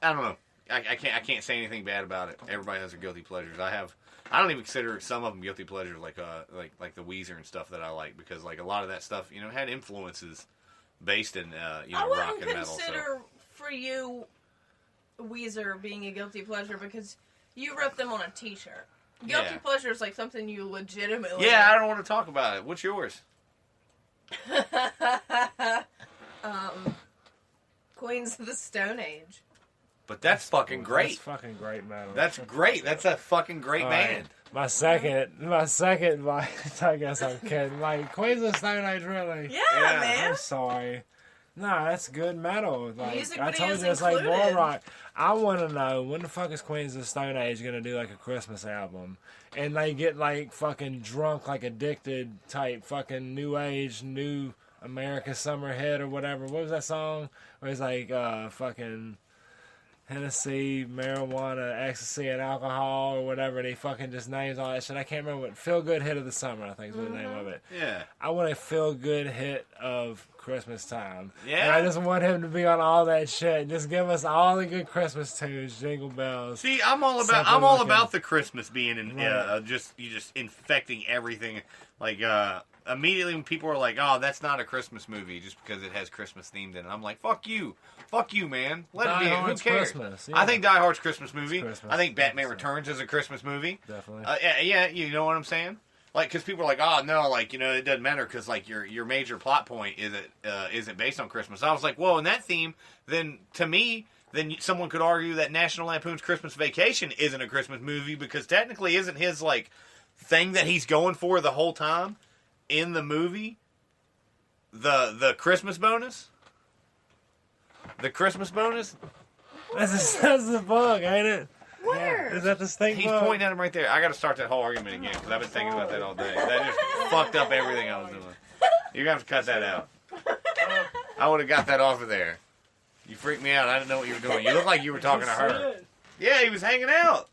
S6: don't know. I can't say anything bad about it. Everybody has their guilty pleasures. I don't even consider some of them guilty pleasures, like the Weezer and stuff that I like, because like a lot of that stuff, you know, had influences based in
S8: I
S6: rock
S8: wouldn't
S6: and metal.
S8: consider for you Weezer being a guilty pleasure because you rep them on a t-shirt. Guilty
S6: Yeah.
S8: pleasure is like something you legitimately...
S6: Yeah, I don't want to talk about it. What's yours?
S8: Queens of the Stone Age.
S6: But that's fucking great.
S2: That's fucking great metal.
S6: That's great. That's a fucking great
S2: All
S6: band.
S2: right. My second, like, I guess I'm kidding. Like, Queens of the Stone Age, really?
S8: Yeah,
S6: Yeah.
S8: man.
S2: I'm sorry. No, that's good metal. Like,
S8: Music
S2: I told
S8: videos
S2: you, it's like
S8: included.
S2: boy rock. I want to know, when the fuck is Queens of the Stone Age going to do, like, a Christmas album? And they get, like, fucking drunk, like, addicted type fucking new age, new America Summer Hit or whatever. What was that song? Where it's like, fucking Hennessy, marijuana, ecstasy, and alcohol or whatever. And he fucking just names all that shit. I can't remember what. Feel Good Hit of the Summer, I think is what the name of it.
S6: Yeah.
S2: I want a feel good hit of Christmas time.
S6: Yeah?
S2: And I just want him to be on all that shit. Just give us all the good Christmas tunes, jingle bells.
S6: See, I'm all about the Christmas being in,
S2: Right.
S6: just infecting everything. Like immediately when people are like, "Oh, that's not a Christmas movie," just because it has Christmas themed in it, I'm like, "Fuck you, man. Let
S2: Die
S6: it be. Who
S2: Hard's
S6: cares?"
S2: Christmas,
S6: I
S2: yeah.
S6: think Die Hard's a Christmas movie.
S2: Christmas.
S6: I think Batman
S2: So-
S6: Returns is a Christmas movie.
S2: Definitely.
S6: Yeah, you know what I'm saying? Like, because people are like, "Oh no, like it doesn't matter because like your major plot point isn't based on Christmas." I was like, "Well, in that theme, then to me." Then someone could argue that National Lampoon's Christmas Vacation isn't a Christmas movie because technically isn't his like thing that he's going for the whole time in the movie the Christmas bonus? The Christmas bonus?
S2: That's the bug, ain't it?
S8: Where?
S2: Is that the stink
S6: He's
S2: bug?
S6: pointing at him right there. I got to start that whole argument again because I've been thinking about that all day. That just fucked up everything I was doing. You're going to have to cut that out. I would have got that off of there. You freaked me out. I didn't know what you were doing. You looked like you were talking to her. Yeah, he was hanging out.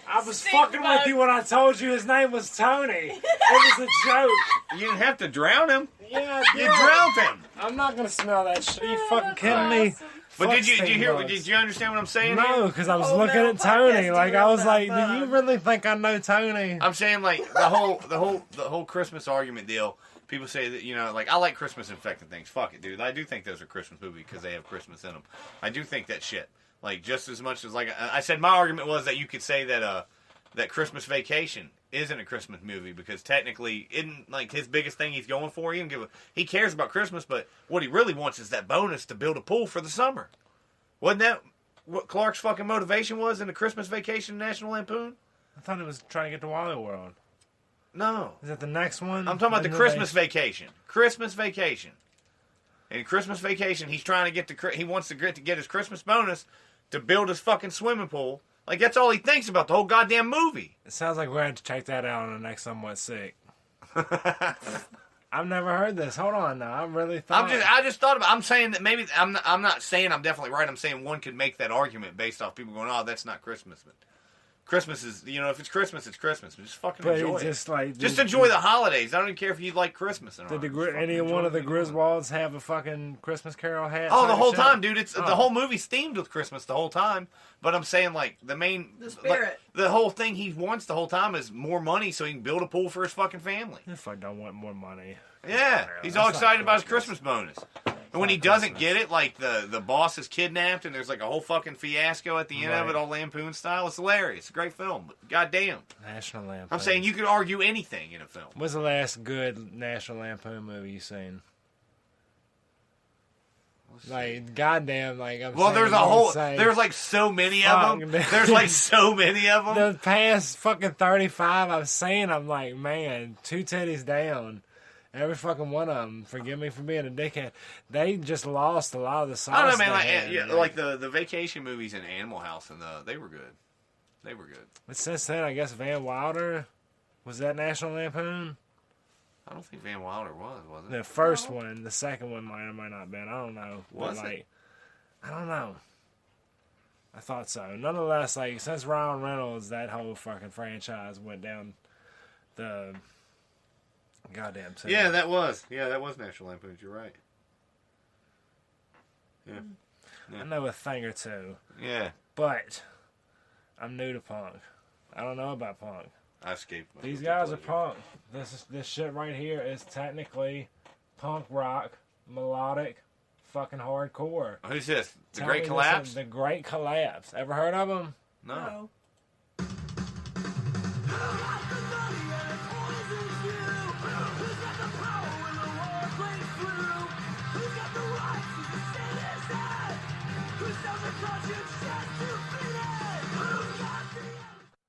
S2: I was
S8: Stink
S2: fucking
S8: bug.
S2: with you when I told you his name was Tony. It was a joke.
S6: You didn't have to drown him.
S2: Yeah,
S6: You drowned him.
S2: I'm not gonna smell that shit. You fucking
S8: that's
S2: kidding me?
S8: awesome.
S6: But
S2: Fuck
S6: did you
S2: stink
S6: hear?
S2: bugs.
S6: Did you understand what I'm saying? here?
S2: No, because I was
S8: Oh,
S2: looking
S8: no,
S2: at Tony.
S8: podcast
S2: Like I was like,
S8: derailed
S2: do you
S8: that
S2: really think I know Tony?
S6: I'm saying like the whole Christmas argument deal. People say that like I like Christmas infected things. Fuck it, dude. I do think those are Christmas movies because they have Christmas in them. I do think that shit. Like just as much as like I said, my argument was that you could say that that Christmas Vacation isn't a Christmas movie because technically isn't like his biggest thing he's going for. He cares about Christmas, but what he really wants is that bonus to build a pool for the summer. Wasn't that what Clark's fucking motivation was in the Christmas Vacation National Lampoon?
S2: I thought it was trying to get to Wally World.
S6: No.
S2: Is that the next one?
S6: I'm talking about the
S2: New
S6: Christmas
S2: Age?
S6: Vacation. Christmas Vacation. In Christmas Vacation, he's trying to get he wants to get his Christmas bonus to build his fucking swimming pool. Like that's all he thinks about the whole goddamn movie.
S2: It sounds like we're going to check that out on the next Somewhat Sick. I've never heard this. Hold on now. I really thought.
S6: I just thought about. I'm saying that maybe I'm not saying I'm definitely right. I'm saying one could make that argument based off people going, "Oh, that's not Christmas." Christmas is, if it's Christmas, it's Christmas. Just fucking
S2: But
S6: enjoy
S2: it's
S6: it.
S2: just like
S6: Just enjoy the holidays. I don't even care if you like Christmas or not.
S2: Did
S6: Just fucking
S2: any
S6: enjoy
S2: one of the
S6: what you're doing.
S2: Griswolds have a fucking Christmas Carol hat?
S6: Oh,
S2: type
S6: the
S2: of
S6: whole
S2: shit?
S6: time, dude. It's
S2: Oh.
S6: the whole movie's themed with Christmas the whole time. But I'm saying, like, the
S7: spirit.
S6: the whole thing he wants the whole time is more money so he can build a pool for his fucking family.
S2: If I don't want more money.
S6: Yeah, he's
S2: That's
S6: all
S2: not
S6: excited about his
S2: Christmas.
S6: Christmas bonus. And when he doesn't get it, like the boss is kidnapped and there's like a whole fucking fiasco at the end of
S2: Right.
S6: it, all Lampoon style. It's hilarious. It's a great film. But goddamn,
S2: National Lampoon.
S6: I'm saying you could argue anything in a film.
S2: What's the last good National Lampoon movie you seen? Like, goddamn, like, I'm
S6: Well,
S2: saying
S6: there's a
S2: you
S6: whole.
S2: say,
S6: There's like so many
S2: Fuck,
S6: of them.
S2: man.
S6: There's like so many of them.
S2: the past fucking 35 I've seen, I'm like, man, two titties down. Every fucking one of them. Forgive me for being a dickhead. They just lost a lot of the sauce.
S6: I don't know, man.
S2: they
S6: Like,
S2: had,
S6: yeah,
S2: man.
S6: like the vacation movies in Animal House and they were good. They were good.
S2: But since then, I guess Van Wilder was that National Lampoon.
S6: I don't think Van Wilder was it?
S2: The first one, the second one might or might not have been. I don't know. But,
S6: Was it?
S2: like, I don't know. I thought so. Nonetheless, like, since Ryan Reynolds, that whole fucking franchise went down the goddamn tube.
S6: Yeah, that was National Lampoons. You're right. Yeah.
S2: I know a thing or two,
S6: Yeah.
S2: but I'm new to punk. I don't know about punk.
S6: I escaped. my
S2: These
S6: guilty
S2: guys are
S6: pleasure.
S2: punk. This shit right here is technically punk rock, melodic, fucking hardcore.
S6: Who's this? The
S2: Tell
S6: Great
S2: me
S6: Collapse?
S2: this- The Great Collapse. Ever heard of them?
S6: No.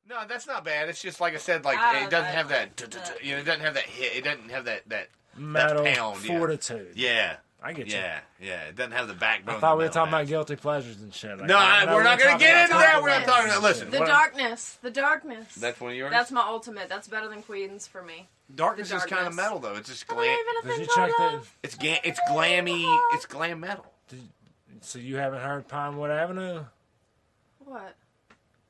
S6: No, that's not bad. It's just like I said, like it doesn't have that. It doesn't have that hit. It doesn't have that
S2: Metal
S6: pound, yeah.
S2: fortitude.
S6: Yeah.
S2: I get you.
S6: Yeah. It doesn't have the backbone.
S2: I thought we were
S6: that
S2: talking
S6: metal
S2: about guilty pleasures and shit. Like,
S6: No,
S2: I know
S6: we're not going to
S2: talking
S6: get into
S2: about
S6: that. We're not
S2: darkness.
S6: talking about. Listen,
S5: The
S6: what-
S5: darkness. The darkness.
S6: That's one of yours.
S5: That's my ultimate. That's better than Queen's for me.
S6: Darkness
S5: the
S6: is kind of
S5: darkness.
S6: metal though. It's just
S5: Are
S6: glam.
S5: there even a
S2: Did
S5: thing
S2: you
S5: called
S2: check that?
S5: love?
S6: It's glammy. It's glam metal.
S2: So you haven't heard Pinewood Avenue?
S5: What?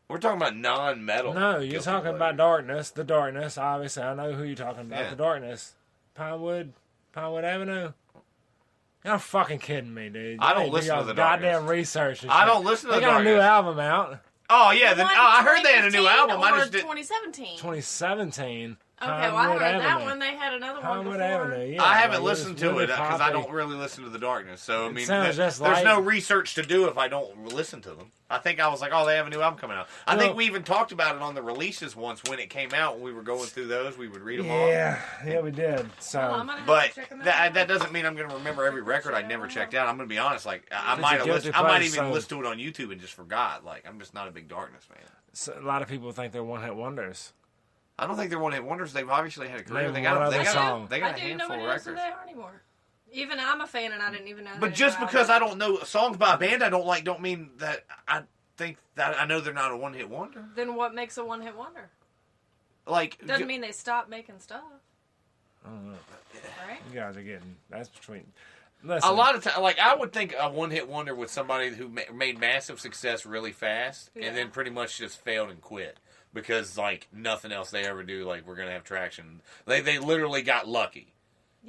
S6: We're talking about non-metal.
S2: No, you're
S6: guilty
S2: talking
S6: pleasure.
S2: about darkness. The darkness. Obviously, I know who you're talking about.
S6: Yeah.
S2: The darkness. Pinewood Avenue. You're fucking kidding me, dude.
S6: I don't
S2: You
S6: listen to
S2: y'all
S6: the
S2: goddamn
S6: darkness.
S2: research. And
S6: I
S2: shit.
S6: don't listen to
S2: They
S6: the
S2: got a new
S6: darkness.
S2: album out.
S6: Oh yeah,
S5: The one
S6: I heard they had a new
S5: 2015
S6: album. I
S5: or
S6: just did.
S5: 2017.
S2: 2017.
S5: Okay, well I
S2: Pinewood
S5: heard that
S2: Avenue.
S5: one. They had another one
S2: Pinewood
S5: before.
S2: Avenue. Yeah,
S6: I haven't
S2: like, it
S6: listened
S2: was
S6: to
S2: really
S6: it because I
S2: poppy.
S6: don't really listen to the darkness. So I
S2: It
S6: mean,
S2: sounds just
S6: there's
S2: like-
S6: no research to do if I don't listen to them. I think I was like, oh, they have a new album coming out. I think
S2: Well-
S6: we even talked about it on the releases once when it came out. When we were going through those, we would read them all.
S2: Yeah, we did. So
S5: Well, I'm gonna have
S6: But
S5: to check 'em out.
S6: that doesn't mean I'm going to remember every record I never checked out. I'm going to be honest. Like I
S2: It's
S6: might
S2: a
S6: have
S2: guilty
S6: listened, I might
S2: pleasure,
S6: even
S2: so-
S6: listen to it on YouTube and just forgot. Like I'm just not a big darkness fan.
S2: a lot of people think they're one-hit wonders.
S6: I don't think they're one hit wonders. They've obviously had a career.
S2: Name
S6: They
S2: one
S6: got
S2: other song.
S6: they got
S5: I
S6: a
S5: do know
S6: handful
S5: what
S6: of
S5: it is who
S6: records.
S5: they are anymore. Even I'm a fan, and I didn't even know.
S6: But just because I don't know songs by a band I don't like, don't mean that I think that I know they're not a one hit wonder.
S5: Then what makes a one-hit wonder?
S6: Like
S5: Doesn't mean they stopped making stuff,
S2: I don't know.
S5: right?
S2: You guys are getting that's between. Listen,
S6: a lot of time, like I would think a one hit wonder was somebody who made massive success really fast
S5: Yeah.
S6: and then pretty much just failed and quit because like nothing else they ever do. Like we're gonna have traction. They literally got lucky.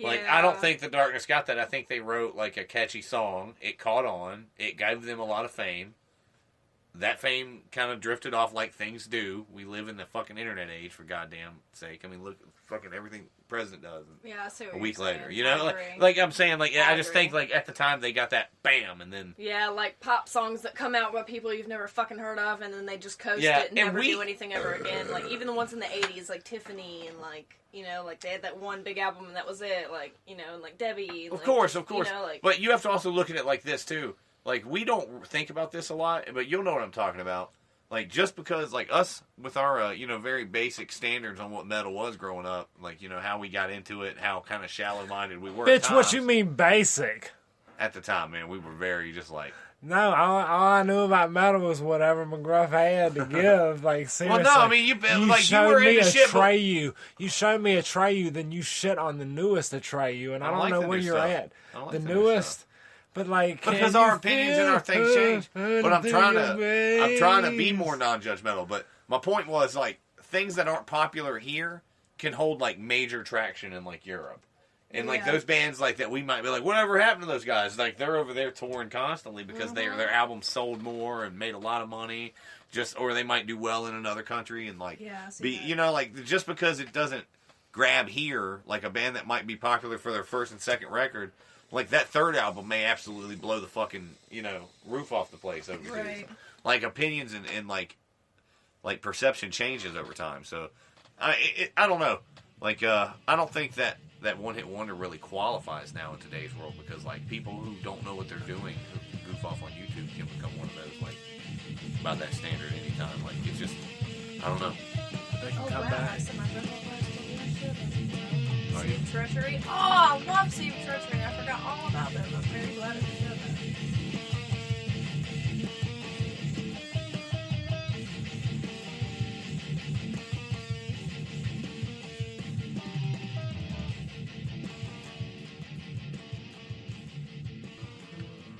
S6: Like I don't think the Darkness got that. I think they wrote like a catchy song. It caught on. It gave them a lot of fame. That fame kind of drifted off like things do. We live in the fucking internet age, for goddamn sake. I mean, look, fucking everything the president does.
S5: Yeah, I see what
S6: A
S5: you're
S6: week
S5: saying.
S6: later, you
S5: I
S6: know,
S5: agree.
S6: like I'm saying, like I just
S5: agree.
S6: think like at the time they got that bam, and then
S5: Yeah, like pop songs that come out by people you've never fucking heard of, and then they just coast
S6: Yeah,
S5: it and
S6: and
S5: never
S6: we-
S5: do anything ever again. Like even the ones in the '80s, like Tiffany, and like like they had that one big album and that was it. Like and like Debbie.
S6: of
S5: like,
S6: course,
S5: like
S6: but you have to also look at it like this too. Like we don't think about this a lot, but you'll know what I'm talking about. Like just because like us with our very basic standards on what metal was growing up, like how we got into it, how kind of shallow minded we were. at
S2: bitch, what
S6: times.
S2: you mean basic?
S6: At the time, man, we were very just like.
S2: No, all I knew about metal was whatever McGruff had to give. Like seriously.
S6: Well, no, I mean you
S2: showed
S6: were
S2: me
S6: into
S2: a
S6: shit. but-
S2: Atreyu. You showed me a Atreyu, then you shit on the newest Atreyu, and I don't
S6: like
S2: know
S6: the
S2: where
S6: new
S2: you're
S6: stuff.
S2: at.
S6: I don't like
S2: The
S6: the new
S2: newest.
S6: stuff.
S2: But like,
S6: because our opinions and our things change. But I'm trying to be more non-judgmental. But my point was like things that aren't popular here can hold like major traction in like Europe. And like those bands like that, we might be like, whatever happened to those guys? Like they're over there touring constantly because their albums sold more and made a lot of money. Or they might do well in another country and like be like just because it doesn't grab here, like a band that might be popular for their first and second record, like that third album may absolutely blow the fucking roof off the place overseas. Right. Like opinions and like perception changes over time. So I don't know. Like I don't think that one hit wonder really qualifies now in today's world because like people who don't know what they're doing who goof off on YouTube can become one of those like by that standard anytime. Like it's just I don't know.
S2: They can come back.
S7: Steve Treachery. Oh, I love Steve Treachery. I forgot all about them. I'm very glad I did know that.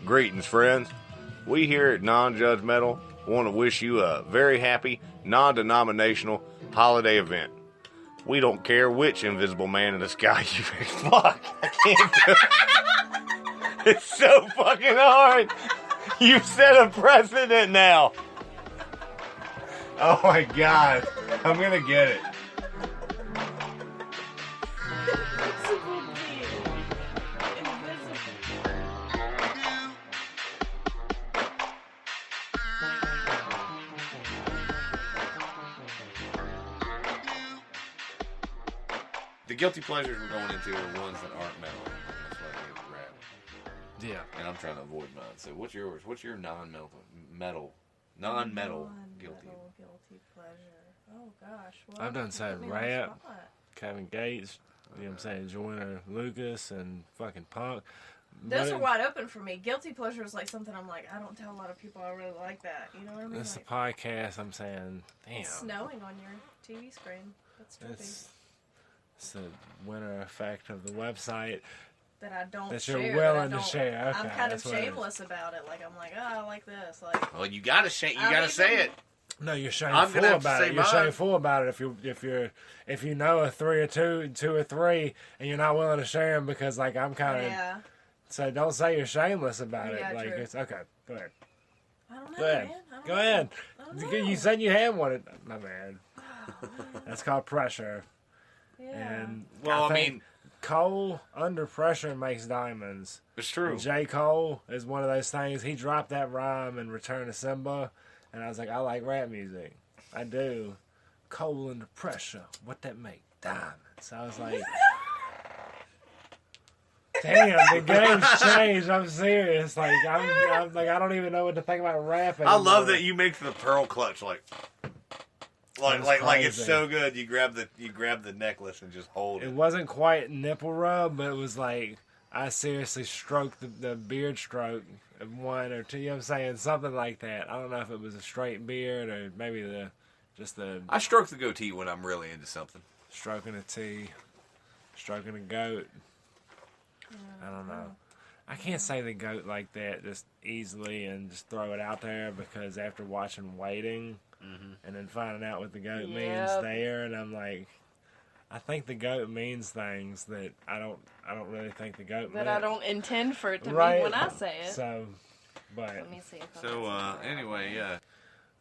S1: Greetings, friends. We here at Non-Judgemetal want to wish you a very happy, non-denominational holiday event. We don't care which invisible man in the sky you fuck. I can't do it. It's so fucking hard. You've set a precedent now. Oh my god. I'm gonna get it.
S6: The guilty pleasures we're going into are ones that aren't metal. That's why I gave it rap.
S2: Yeah.
S6: And I'm trying to avoid mine. So what's yours? What's your non-metal guilty
S7: pleasure? Oh gosh. Well,
S2: I've done say rap, Kevin Gates, you know what I'm saying, Joyner Lucas, and fucking punk.
S7: Those are wide open for me. Guilty pleasure is like something I'm like, I don't tell a lot of people I really like that. You know what I mean?
S2: It's
S7: like,
S2: a podcast, I'm saying, damn.
S7: It's snowing on your TV screen. That's trippy.
S2: It's the winner effect of the website.
S7: That I don't
S2: that
S7: share.
S2: You're willing to share. Okay,
S7: I'm kind of shameless about it. Like, I'm like, oh, I like this. Like,
S6: well, you gotta say it.
S2: No, you're shameful about it. You're shameful about it if you know a 3 or 2 or 3, and you're not willing to share them because like I'm kind of.
S7: Yeah.
S2: So don't say you're shameless about it.
S7: Yeah,
S2: Like
S7: true.
S2: it's okay. Go ahead.
S7: I don't know,
S2: Go ahead.
S7: man.
S2: Go ahead.
S7: I don't know.
S2: You said you had one. No, man. That's called pressure.
S7: Yeah.
S2: And
S6: well, I mean,
S2: Cole under pressure makes diamonds.
S6: It's true.
S2: And J. Cole is one of those things. He dropped that rhyme in Return to Simba, and I was like, I like rap music. I do. Cole under pressure. What that make? Diamonds. So I was like, damn, the game's changed. I'm serious. Like I'm like I don't even know what to think about rap anymore.
S6: I love that you make the pearl clutch like it's so good. You grab the necklace and just hold it.
S2: It wasn't quite nipple rub, but it was like I seriously stroked the beard stroke of 1 or 2. You know what I'm saying? Something like that. I don't know if it was a straight beard or maybe
S6: I stroke the goatee when I'm really into something.
S2: Stroking a T, stroking a goat. I don't know. I can't say the goat like that just easily and just throw it out there because after watching Waiting and then finding out what the goat means there, and I'm like, I think the goat means things that I don't really think the goat
S8: that
S2: meant.
S8: I don't intend for it to mean when I say it.
S2: So, but
S8: let me see.
S6: Anyway, yeah.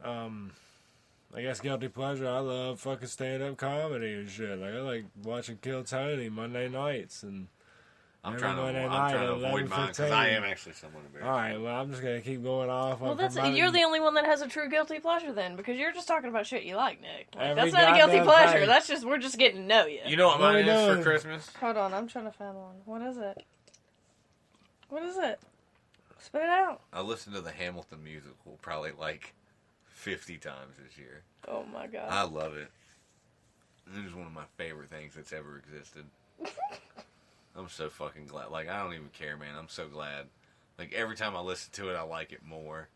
S2: I guess guilty pleasure. I love fucking stand-up comedy and shit. Like I like watching Kill Tony Monday nights and.
S6: I'm trying to avoid mine because I am actually someone embarrassed.
S2: All right, well, I'm just going to keep going off.
S8: Well, you're the only one that has a true guilty pleasure then, because you're just talking about shit you like, Nick. Like, that's not a guilty pleasure.
S2: Thing.
S8: That's just, we're just getting to know you.
S6: You know what mine is for Christmas?
S8: Hold on, I'm trying to find one. What is it? What is it? Spit it out.
S6: I listened to the Hamilton musical probably like 50 times this year.
S8: Oh, my God.
S6: I love it. It is one of my favorite things that's ever existed. I'm so fucking glad. Like, I don't even care, man. I'm so glad. Like, every time I listen to it, I like it more.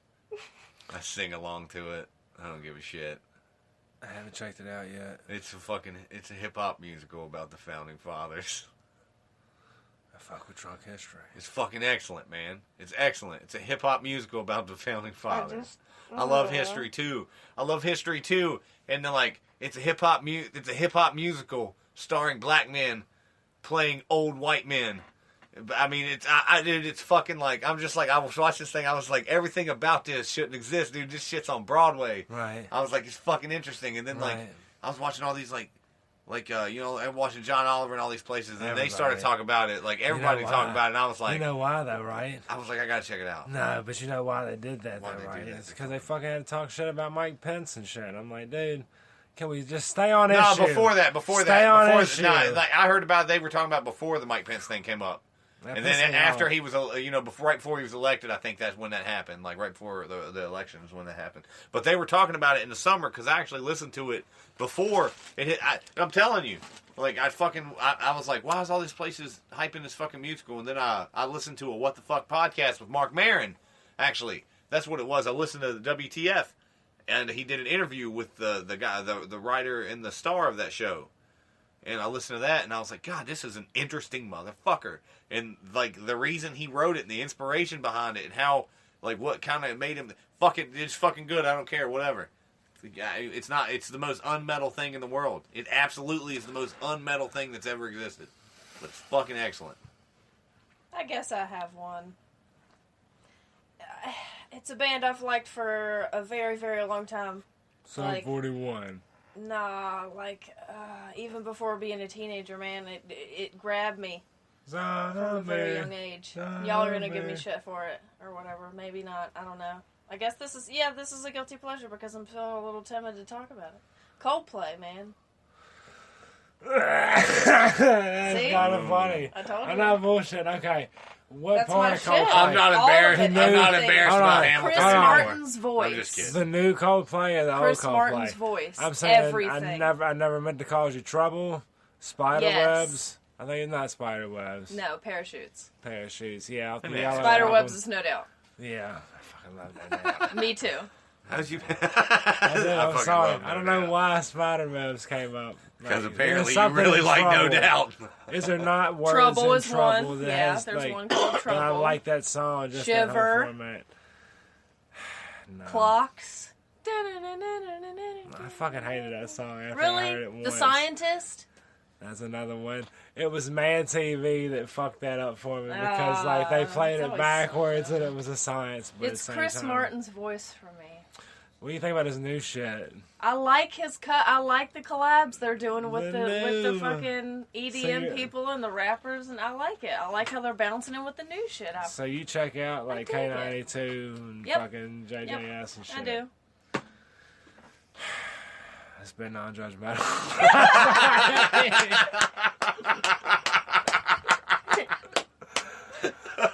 S6: I sing along to it. I don't give a shit.
S2: I haven't checked it out yet.
S6: It's a hip-hop musical about the Founding Fathers.
S2: I fuck with drunk history.
S6: It's fucking excellent, man. It's excellent. It's a hip hop musical about the founding fathers. I love history too. I love history too. And then like it's a hip hop musical starring black men playing old white men. I mean, dude, it's fucking like I was watching this thing. I was like, everything about this shouldn't exist, dude. This shit's on Broadway.
S2: Right.
S6: I was like, it's fucking interesting. And then like I was watching all these I'm watching John Oliver and all these places, and they started talking about it. Like everybody talking about it, and I was like,
S2: you know why though, right?
S6: I was like, I gotta check it out.
S2: No, but you know why they did that,
S6: Why
S2: though,
S6: they
S2: right?
S6: do that?
S2: It's because they fucking had to talk shit about Mike Pence and shit. I'm like, dude, can we just stay on
S6: No,
S2: issue?
S6: before that,
S2: issue.
S6: I heard about it. They were talking about before the Mike Pence thing came up.
S2: That
S6: And
S2: pissed
S6: then
S2: me
S6: after
S2: off.
S6: he was, right before he was elected, I think that's when that happened. Like right before the election was when that happened. But they were talking about it in the summer because I actually listened to it before it hit. I'm telling you, like I was like, why is all these places hyping this fucking musical? And then I listened to a What the Fuck podcast with Mark Maron. Actually, that's what it was. I listened to the WTF, and he did an interview with the guy, the writer and the star of that show. And I listened to that, and I was like, God, this is an interesting motherfucker. And, like, the reason he wrote it and the inspiration behind it and how, like, what kind of made him, it's fucking good, I don't care, whatever. It's the most unmetal thing in the world. It absolutely is the most unmetal thing that's ever existed. But it's fucking excellent.
S8: I guess I have one. It's a band I've liked for a very, very long time.
S2: Sum
S8: like-
S2: 41.
S8: Nah, even before being a teenager, man, it grabbed me from a very young age. Y'all are gonna give me shit for it, or whatever. Maybe not. I don't know. I guess this is a guilty pleasure because I'm feeling a little timid to talk about it. Coldplay, man.
S2: That's
S8: See?
S2: kind of funny.
S8: I told you.
S2: I'm not bullshit. Okay. What
S8: That's
S2: part
S8: my
S2: of
S8: shit.
S2: Coldplay?
S6: I'm not
S8: All of
S6: embarrassed.
S8: it,
S6: I'm not
S8: everything.
S6: embarrassed
S2: Hold
S6: about
S2: on.
S6: Hamilton
S8: Chris
S6: anymore.
S8: Martin's voice.
S6: I'm just kidding.
S2: The new Coldplay or the
S8: Chris
S2: old Coldplay?
S8: Martin's voice.
S2: I'm saying
S8: everything.
S2: I never meant to cause you trouble. Spider
S8: Yes.
S2: webs. I think it's not spider webs.
S8: No, parachutes.
S2: Parachutes. Yeah.
S6: Hey,
S2: the
S6: man.
S2: yellow
S8: Spider
S2: album.
S8: webs is no doubt.
S2: Yeah. I fucking love that.
S8: Me too.
S6: How'd you?
S2: I do, I'm
S6: fucking
S2: sorry.
S6: love
S2: I don't
S6: No
S2: know
S6: Doubt.
S2: why spider webs came up.
S6: Because
S2: Like,
S6: apparently
S2: there's
S6: you
S2: something
S6: really
S2: in
S6: like No
S2: trouble.
S6: Doubt.
S2: Is there not words
S8: Trouble
S2: in
S8: is
S2: trouble
S8: one.
S2: that
S8: Yeah,
S2: has,
S8: there's
S2: like,
S8: one called
S2: and I
S8: Trouble.
S2: like that song. Just that whole
S8: Shiver.
S2: format. No.
S8: Clocks.
S2: I fucking hated that song after I heard it
S8: Really?
S2: once.
S8: The Scientist?
S2: That's another one. It was Mad TV that fucked that up for me because like they played
S8: it's
S2: it
S8: always
S2: backwards and it was a science. But
S8: It's
S2: at the same
S8: Chris
S2: time,
S8: Martin's voice for me.
S2: What do you think about his new shit?
S8: I like his cut. I like the collabs they're doing with
S2: The
S8: with the
S2: new-
S8: fucking EDM
S2: So
S8: people and the rappers, and I like it. I like how they're bouncing in with the new shit.
S2: So you check out like
S8: dig it.
S2: K92 and
S8: Yep.
S2: fucking JJS and shit.
S8: I do.
S2: It's been non-judgmental.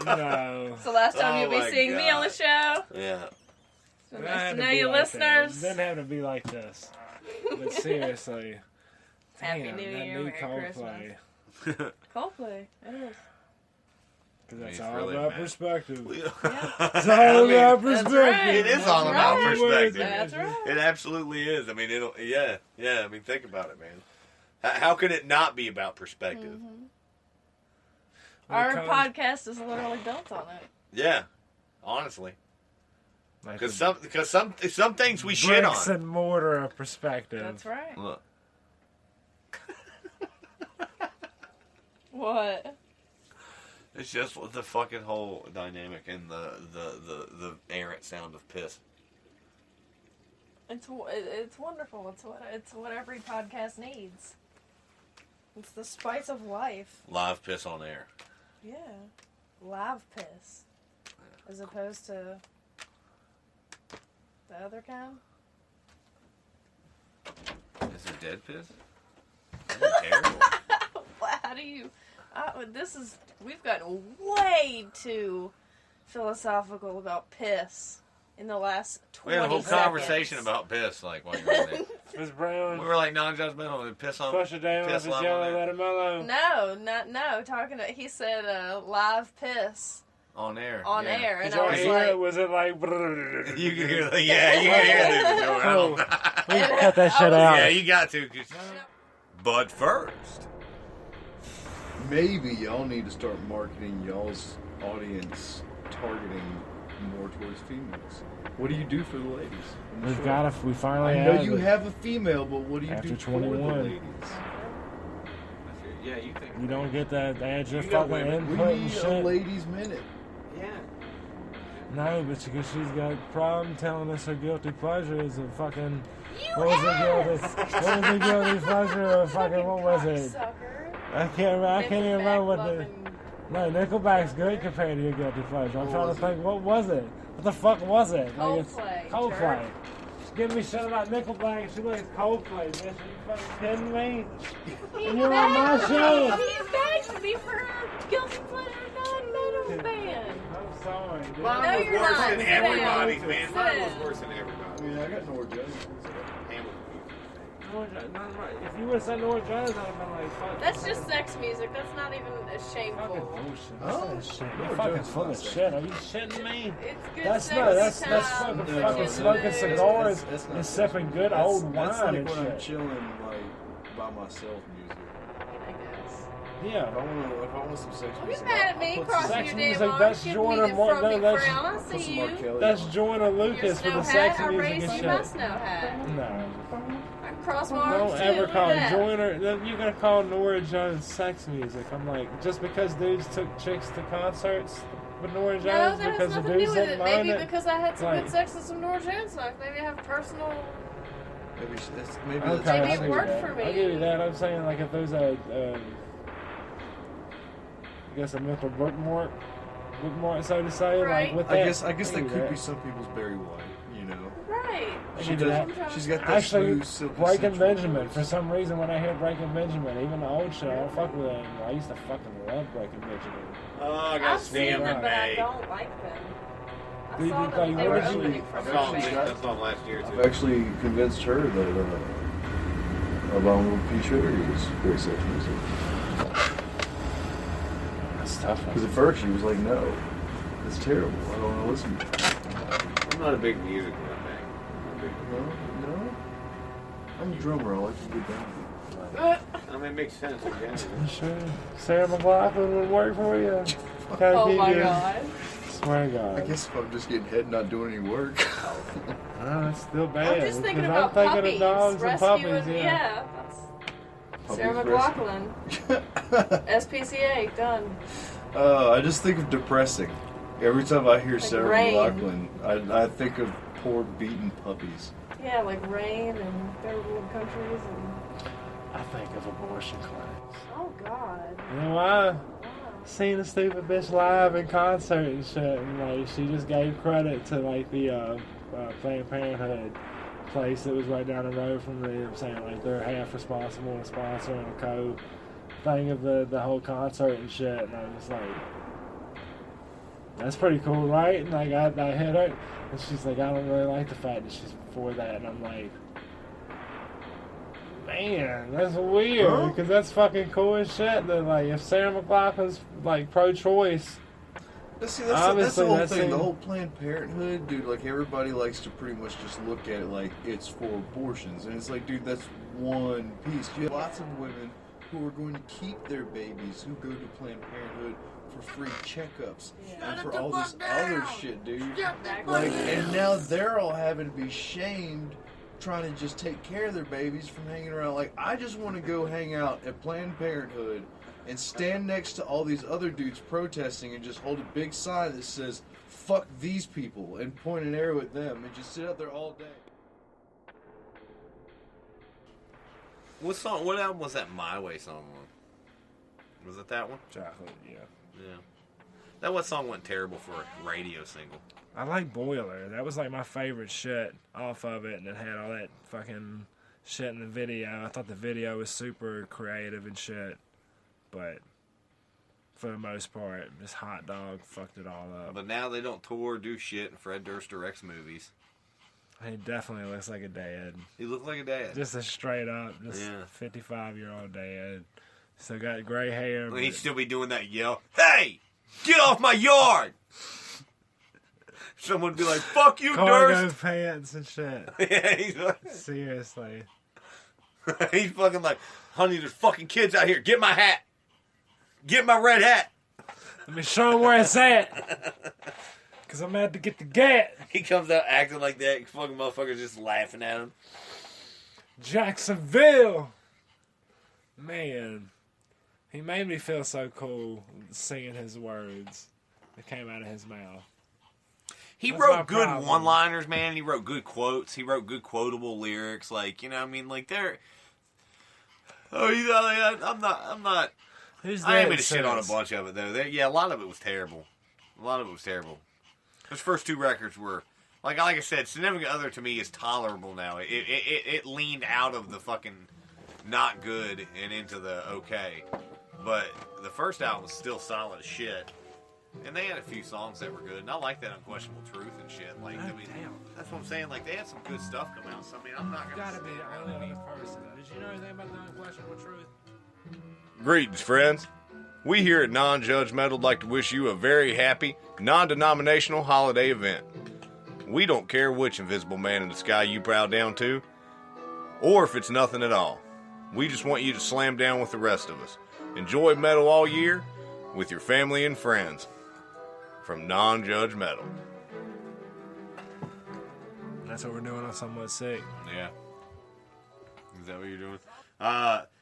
S2: No.
S8: So last time
S6: Oh
S8: you'll be
S6: my
S8: seeing me on the
S6: God.
S8: show.
S6: Yeah.
S8: So
S2: It
S8: nice
S2: had
S8: to
S2: to
S8: know
S2: be
S8: you,
S2: like
S8: listeners.
S2: That. It didn't have to be like this. But seriously.
S8: Happy
S2: damn,
S8: New
S2: that
S8: Year,
S2: new
S8: Merry
S2: Coldplay.
S8: Christmas. Coldplay. It is.
S2: Because that's
S6: He's
S2: all
S6: really
S2: about
S6: mad.
S2: perspective.
S8: Yeah.
S2: It's all about
S8: That's
S2: perspective.
S8: right.
S6: It is
S8: That's
S6: all about
S8: right.
S6: perspective.
S8: That's right.
S6: It absolutely is. I mean, yeah. I mean, think about it, man. How can it not be about perspective?
S8: Mm-hmm.
S2: When it
S8: Our
S2: comes-
S8: podcast is literally built on it.
S6: Yeah, honestly,
S2: like
S6: because
S2: a
S6: some things we shit
S2: bricks
S6: on.
S2: and mortar of perspective.
S8: That's right.
S6: Look,
S8: What?
S6: it's just the fucking whole dynamic and the errant sound of piss.
S8: It's wonderful. It's what every podcast needs. It's the spice of life.
S6: Live piss on air.
S8: Yeah, live piss, as opposed to the other kind.
S6: Is there dead piss? That's terrible.
S8: How do you? We've gotten way too philosophical about piss in the last 20
S6: We had a whole
S8: seconds.
S6: conversation about piss, like while you were in there.
S2: Miss Brown,
S6: We were like non-judgmental and piss on.
S2: flush it down if
S6: piss
S2: it's
S6: lime
S2: yellow,
S6: on
S2: let
S6: air.
S2: it mellow.
S8: No. He said live piss
S6: On air.
S8: on
S6: yeah.
S8: air,
S2: Did
S8: and I
S2: y'all
S8: was
S2: hear
S8: like,
S2: it? Was it like...
S6: You can hear the, yeah, you can hear the door. I don't know.
S2: We can cut that shit out.
S6: Yeah, you got to. But first,
S9: maybe y'all need to start marketing y'all's audience targeting more towards females. What do you do for the ladies?
S2: We finally
S9: I know you have a female, but what do you
S2: after
S9: do
S2: 21.
S9: for the ladies?
S6: Yeah, you think.
S2: You don't get that add your
S6: You got
S2: fucking
S6: women.
S9: We
S2: input and
S9: need a
S2: shit.
S9: ladies' minute.
S6: Yeah.
S2: No, but because she's got a problem telling us her guilty pleasure is a fucking. What was the guilty pleasure of fucking, what was it?
S8: Sucker.
S2: I can't even remember what the.
S8: Loving-
S2: No, Nickelback's good compared to your guilty pleasure. I'm trying to think, what was it? What the fuck was it?
S8: Coldplay,
S2: Coldplay. She's giving me shit about Nickelback. She likes Coldplay. Bitch, are you fucking kidding me? And you're on my show.
S8: He begged me for her guilty pleasure non-metal band.
S2: I'm sorry, dude.
S6: Mine
S8: No,
S6: was
S8: you're
S6: worse
S8: not.
S6: than
S8: Sit
S6: everybody's,
S8: down.
S6: man.
S8: Sit
S6: Mine was
S8: down.
S6: worse than everybody's.
S9: I mean, I got Nora Jones.
S2: If you would have said Nora Jones, I'd have been like, fuck.
S8: That's just sex music. That's not even a
S2: fucking
S8: shameful.
S2: bullshit.
S9: Oh,
S2: That's shit. You're
S9: Nora
S2: fucking
S9: Jones is
S2: full
S9: not
S2: of
S9: sexy.
S2: shit. Are you shitting me?
S8: It's good
S2: That's
S8: sex
S2: no, that's
S8: time.
S2: fucking
S9: No,
S2: fucking
S9: no,
S2: smoking
S8: no,
S2: cigars
S9: that's not
S2: and
S9: sexy.
S2: sipping good old
S9: That's
S2: wine
S9: like
S2: and
S9: when I'm
S2: shit.
S9: chilling, like, by myself music.
S8: I guess.
S2: Yeah.
S9: If I want some sex
S8: Don't
S9: music,
S8: get mad at me,
S9: I'll put
S8: crossing
S2: sex
S8: your
S2: music,
S8: damn arms.
S2: that's
S8: Give
S2: Jordan
S8: me the
S2: Moore-
S8: froggy
S2: no, that's-
S8: frown. I
S9: put
S8: see
S9: some
S8: you.
S9: R. Kelly
S2: That's
S9: on.
S2: Joyner
S8: Your
S2: Lucas
S8: snow
S2: with the sex
S8: hat. I
S2: music
S8: raised
S2: and
S8: you my
S2: shit.
S8: snow hat.
S2: No.
S8: I cross my arms
S2: Don't
S8: too.
S2: ever
S8: Look
S2: call
S8: at that.
S2: Joyner. You're gonna call Nora Jones sex music. I'm like, just because dudes took chicks to concerts with Nora Jones
S8: No, that has
S2: because the
S8: nothing to do
S2: dudes
S8: with
S2: didn't
S8: it.
S2: mind
S8: Maybe
S2: it.
S8: because I had some
S2: Like-
S8: good sex with some Nora Jones songs. Maybe I have personal.
S9: Maybe that's maybe
S2: Okay,
S9: that's
S8: Maybe
S2: I'll
S8: it
S2: give you
S8: worked
S2: that.
S8: for me.
S2: I'll give you that. I'm saying like if there's a I guess a mental bookmark, so to say,
S8: Right.
S2: like with
S9: I
S2: that.
S9: guess
S2: I'll
S9: that
S2: give you
S9: could
S2: that.
S9: be some people's Barry White, you know.
S8: Right.
S9: She
S2: give you
S9: does.
S2: that.
S9: She's got that
S2: Actually,
S9: smooth, silky,
S2: Breaking
S9: sensual
S2: Benjamin.
S9: voice.
S2: For some reason, when I hear Breaking Benjamin, even the old shit, I don't fuck with it anymore. I used to fucking love Breaking Benjamin.
S6: Oh, I
S8: I've
S6: got
S8: seen
S6: Stan
S8: them, but I
S6: May.
S8: don't like them. I
S2: Dude,
S8: saw
S2: like,
S8: them. They
S2: what
S8: were
S2: did you-
S8: opening
S6: I
S8: for
S6: saw
S8: her
S6: him,
S8: band.
S6: I saw him last year,
S9: I've
S6: too.
S9: actually convinced her that Abominable P. Sugar is great sex music.
S2: That's tough.
S9: Because at first she was like, no, it's terrible. I don't want to listen to it.
S6: I'm not a big music guy.
S9: No? I'm a drummer. I like to get down.
S6: I mean, it makes sense in general.
S2: Sure. Sarah McLachlan would work for you. Kinda
S8: Oh
S2: keep
S8: my
S2: you-
S8: god.
S2: Swear to God.
S9: I guess if I'm just getting head and not doing any work.
S2: That's still bad.
S8: I'm just thinking
S2: because
S8: about
S2: I'm thinking
S8: puppies.
S2: of dogs
S8: Rescuing,
S2: and puppies, yeah.
S8: That's Sarah McLachlan. SPCA, done.
S9: I just think of depressing. Every time I hear
S8: Like
S9: Sarah
S8: Rain.
S9: McLachlan, I think of poor beaten puppies.
S8: Yeah, like Rain and Third World Countries and.
S2: I think of abortion clinics.
S8: Oh god.
S2: You know why? Seen the stupid bitch live in concert and shit, and like she just gave credit to like the Planned Parenthood place that was right down the road from me. I'm saying like they're half responsible and sponsoring a thing of the whole concert and shit, and I'm just like, that's pretty cool, right? And like I hit her, and she's like, I don't really like the fact that she's for that, and I'm like, man, that's weird, because that's fucking cool as shit. That like, if Sarah McLachlan's like pro-choice,
S9: See, that's the
S2: obviously
S9: whole
S2: that's
S9: thing. The
S2: in-
S9: whole Planned Parenthood, dude, like everybody likes to pretty much just look at it like it's for abortions. And it's like, dude, that's one piece. You have lots of women who are going to keep their babies who go to Planned Parenthood for free checkups and for all this other shit, dude. Like, and now they're all having to be shamed trying to just take care of their babies from hanging around. Like, I just want to go hang out at Planned Parenthood and stand next to all these other dudes protesting and just hold a big sign that says, fuck these people, and point an arrow at them and just sit out there all day.
S6: What album was that My Way song on? Was it that one?
S2: Chocolate, yeah.
S6: Yeah. That what song went terrible for a radio single?
S2: I like Boiler. That was like my favorite shit off of it, and it had all that fucking shit in the video. I thought the video was super creative and shit, but for the most part, this Hot Dog fucked it all up.
S6: But now they don't tour or do shit, and Fred Durst directs movies.
S2: He definitely looks like a dad.
S6: He looked like a dad.
S2: Just a straight up, just 55-year-old dad. Still got gray hair.
S6: He'd still be doing that yell, "Hey, get off my yard!" Someone would be like, "Fuck you,
S2: cargo
S6: Durst!"
S2: pants and shit.
S6: Yeah, he's like,
S2: Seriously.
S6: he's fucking like, "Honey, there's fucking kids out here. Get my hat. Get my red hat.
S2: Let me show him where it's at. Because I'm about to get the gat.
S6: He comes out acting like that. Fucking motherfuckers just laughing at him.
S2: Jacksonville. Man. He made me feel so cool singing his words that came out of his mouth.
S6: He
S2: That's my
S6: wrote good
S2: problem.
S6: one-liners, man. He wrote good quotes. He wrote good quotable lyrics. Like, you know what I mean? Like, they're... Oh, you know, like, I'm not...
S2: Who's
S6: I ain't
S2: that
S6: gonna shit on a
S2: says?
S6: bunch of it, though. Yeah, a lot of it was terrible. Those first two records were... Like I said, Significant Other to me is tolerable now. It leaned out of the fucking not good and into the okay. But the first album was still solid as shit. And they had a few songs that were good. And I like that Unquestionable Truth and shit. Like, I mean, that's what I'm saying. Like, they had some good stuff come out. So, I mean, I'm not gonna...
S2: Gotta be the only person. Did you know anything about the Unquestionable Truth?
S1: Greetings, friends. We here at Non-Judgemetal would like to wish you a very happy, non-denominational holiday event. We don't care which invisible man in the sky you bow down to, or if it's nothing at all. We just want you to slam down with the rest of us. Enjoy metal all year with your family and friends. From Non-Judgemetal.
S2: That's what we're doing on Somewhat Sick.
S6: Yeah. Is that what you're doing?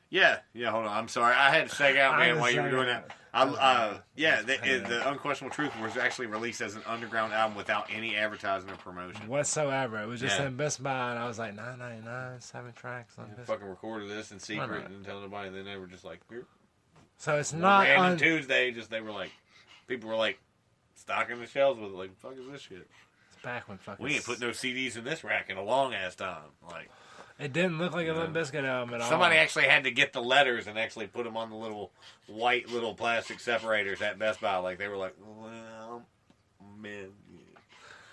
S6: Yeah, hold on. I'm sorry. I had to seg out, man, while you were doing that. The Unquestionable Truth was actually released as an underground album without any advertising or promotion.
S2: Whatsoever. It was just in Best Buy, and I was like, $9.99, 7 tracks on Best Buy.
S6: Fucking recorded this in secret and didn't tell nobody. Then they were just like, here.
S2: So it's not
S6: on Tuesday. People were like stocking the shelves with it. Like, fuck is this shit?
S2: It's back when fucking...
S6: We ain't put no CDs in this rack in a long ass time. Like,
S2: it didn't look like a Limp Bizkit album at all.
S6: Somebody actually had to get the letters and actually put them on the little white little plastic separators at Best Buy. Like, they were like, well, man.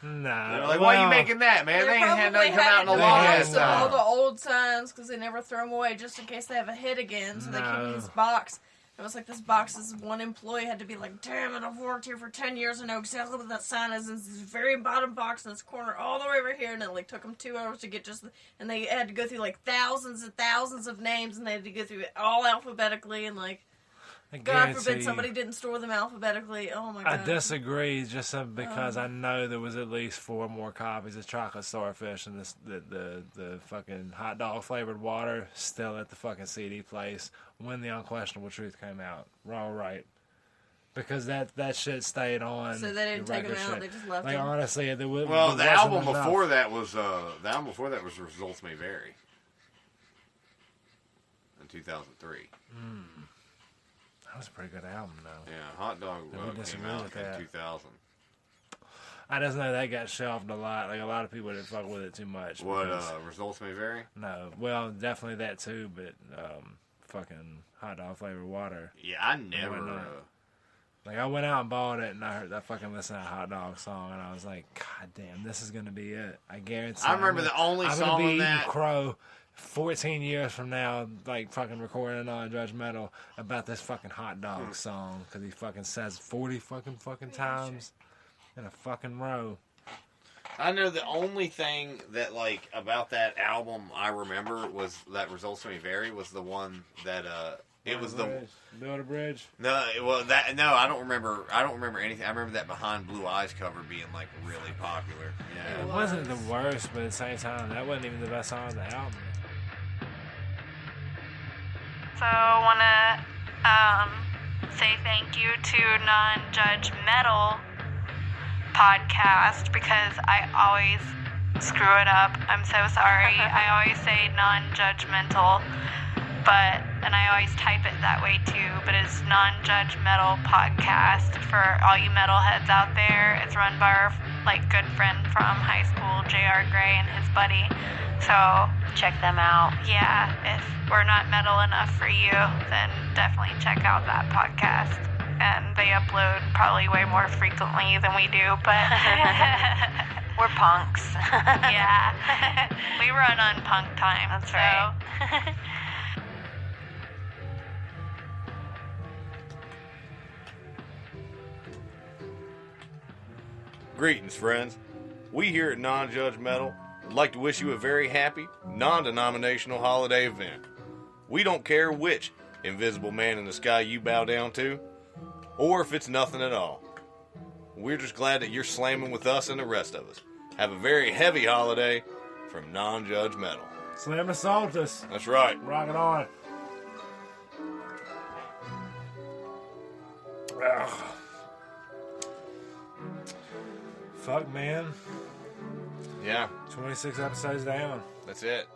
S2: Nah.
S6: They were like, why are you making that, man? They ain't had nothing come out in a long ass
S7: all the
S6: time.
S7: old signs because they never throw them away just in case they have a hit again. So they keep in this box. It was like this box. This one employee had to be like, damn it, I've worked here for 10 years and know exactly what that sign is. It's this very bottom box in this corner all the way over here. And it like took them 2 hours to get and they had to go through like thousands and thousands of names and they had to go through it all alphabetically and like, God forbid somebody didn't store them alphabetically. Oh my God.
S2: I disagree just because I know there was at least 4 more copies of Chocolate Starfish and the fucking hot dog flavored water still at the fucking CD place when the Unquestionable Truth came out. All right. Because that shit stayed on.
S7: So they didn't take them out, they just left
S2: them. Like, honestly,
S6: the album before that was Results May Vary in 2003.
S2: That was a pretty good album, though.
S6: Yeah, Hot Dog came out in 2000.
S2: I just know that got shelved a lot. Like, a lot of people didn't fuck with it too much.
S6: What, Results May Vary?
S2: No. Well, definitely that, too, but fucking hot dog flavored water.
S6: Yeah, I never...
S2: Like, I went out and bought it, and I fucking listened to a Hot Dog song, and I was like, God damn, this is going to be it. I guarantee.
S6: I remember the only song on that...
S2: Crow 14 years from now, like, fucking recording a Non-Judgemetal about this fucking Hot Dog song, because he fucking says 40 fucking times in a fucking row.
S6: I know the only thing that, like, about that album I remember was that Results May Vary was the one that,
S2: Build a Bridge?
S6: No, I don't remember anything. I remember that Behind Blue Eyes cover being, like, really popular. Yeah.
S2: It wasn't the worst, but at the same time, that wasn't even the best song on the album.
S10: So I want to say thank you to Non-Judgemetal podcast because I always screw it up. I'm so sorry. I always say Non-Judgemental, and I always type it that way too, but it's Non-Judgemetal podcast for all you metalheads out there. It's run by our good friend from high school, J.R. Gray, and his buddy. So check them out. Yeah, if we're not metal enough for you, then definitely check out that podcast. And they upload probably way more frequently than we do, but we're punks. Yeah, we run on punk time. That's right.
S1: Greetings, friends. We here at Non-Judgemetal would like to wish you a very happy, non-denominational holiday event. We don't care which invisible man in the sky you bow down to, or if it's nothing at all. We're just glad that you're slamming with us and the rest of us. Have a very heavy holiday from Non-Judgemetal.
S2: Slam assault us.
S1: That's right.
S2: Rock it on. Ugh. Fuck, man.
S1: Yeah,
S2: 26 episodes down.
S1: that's it.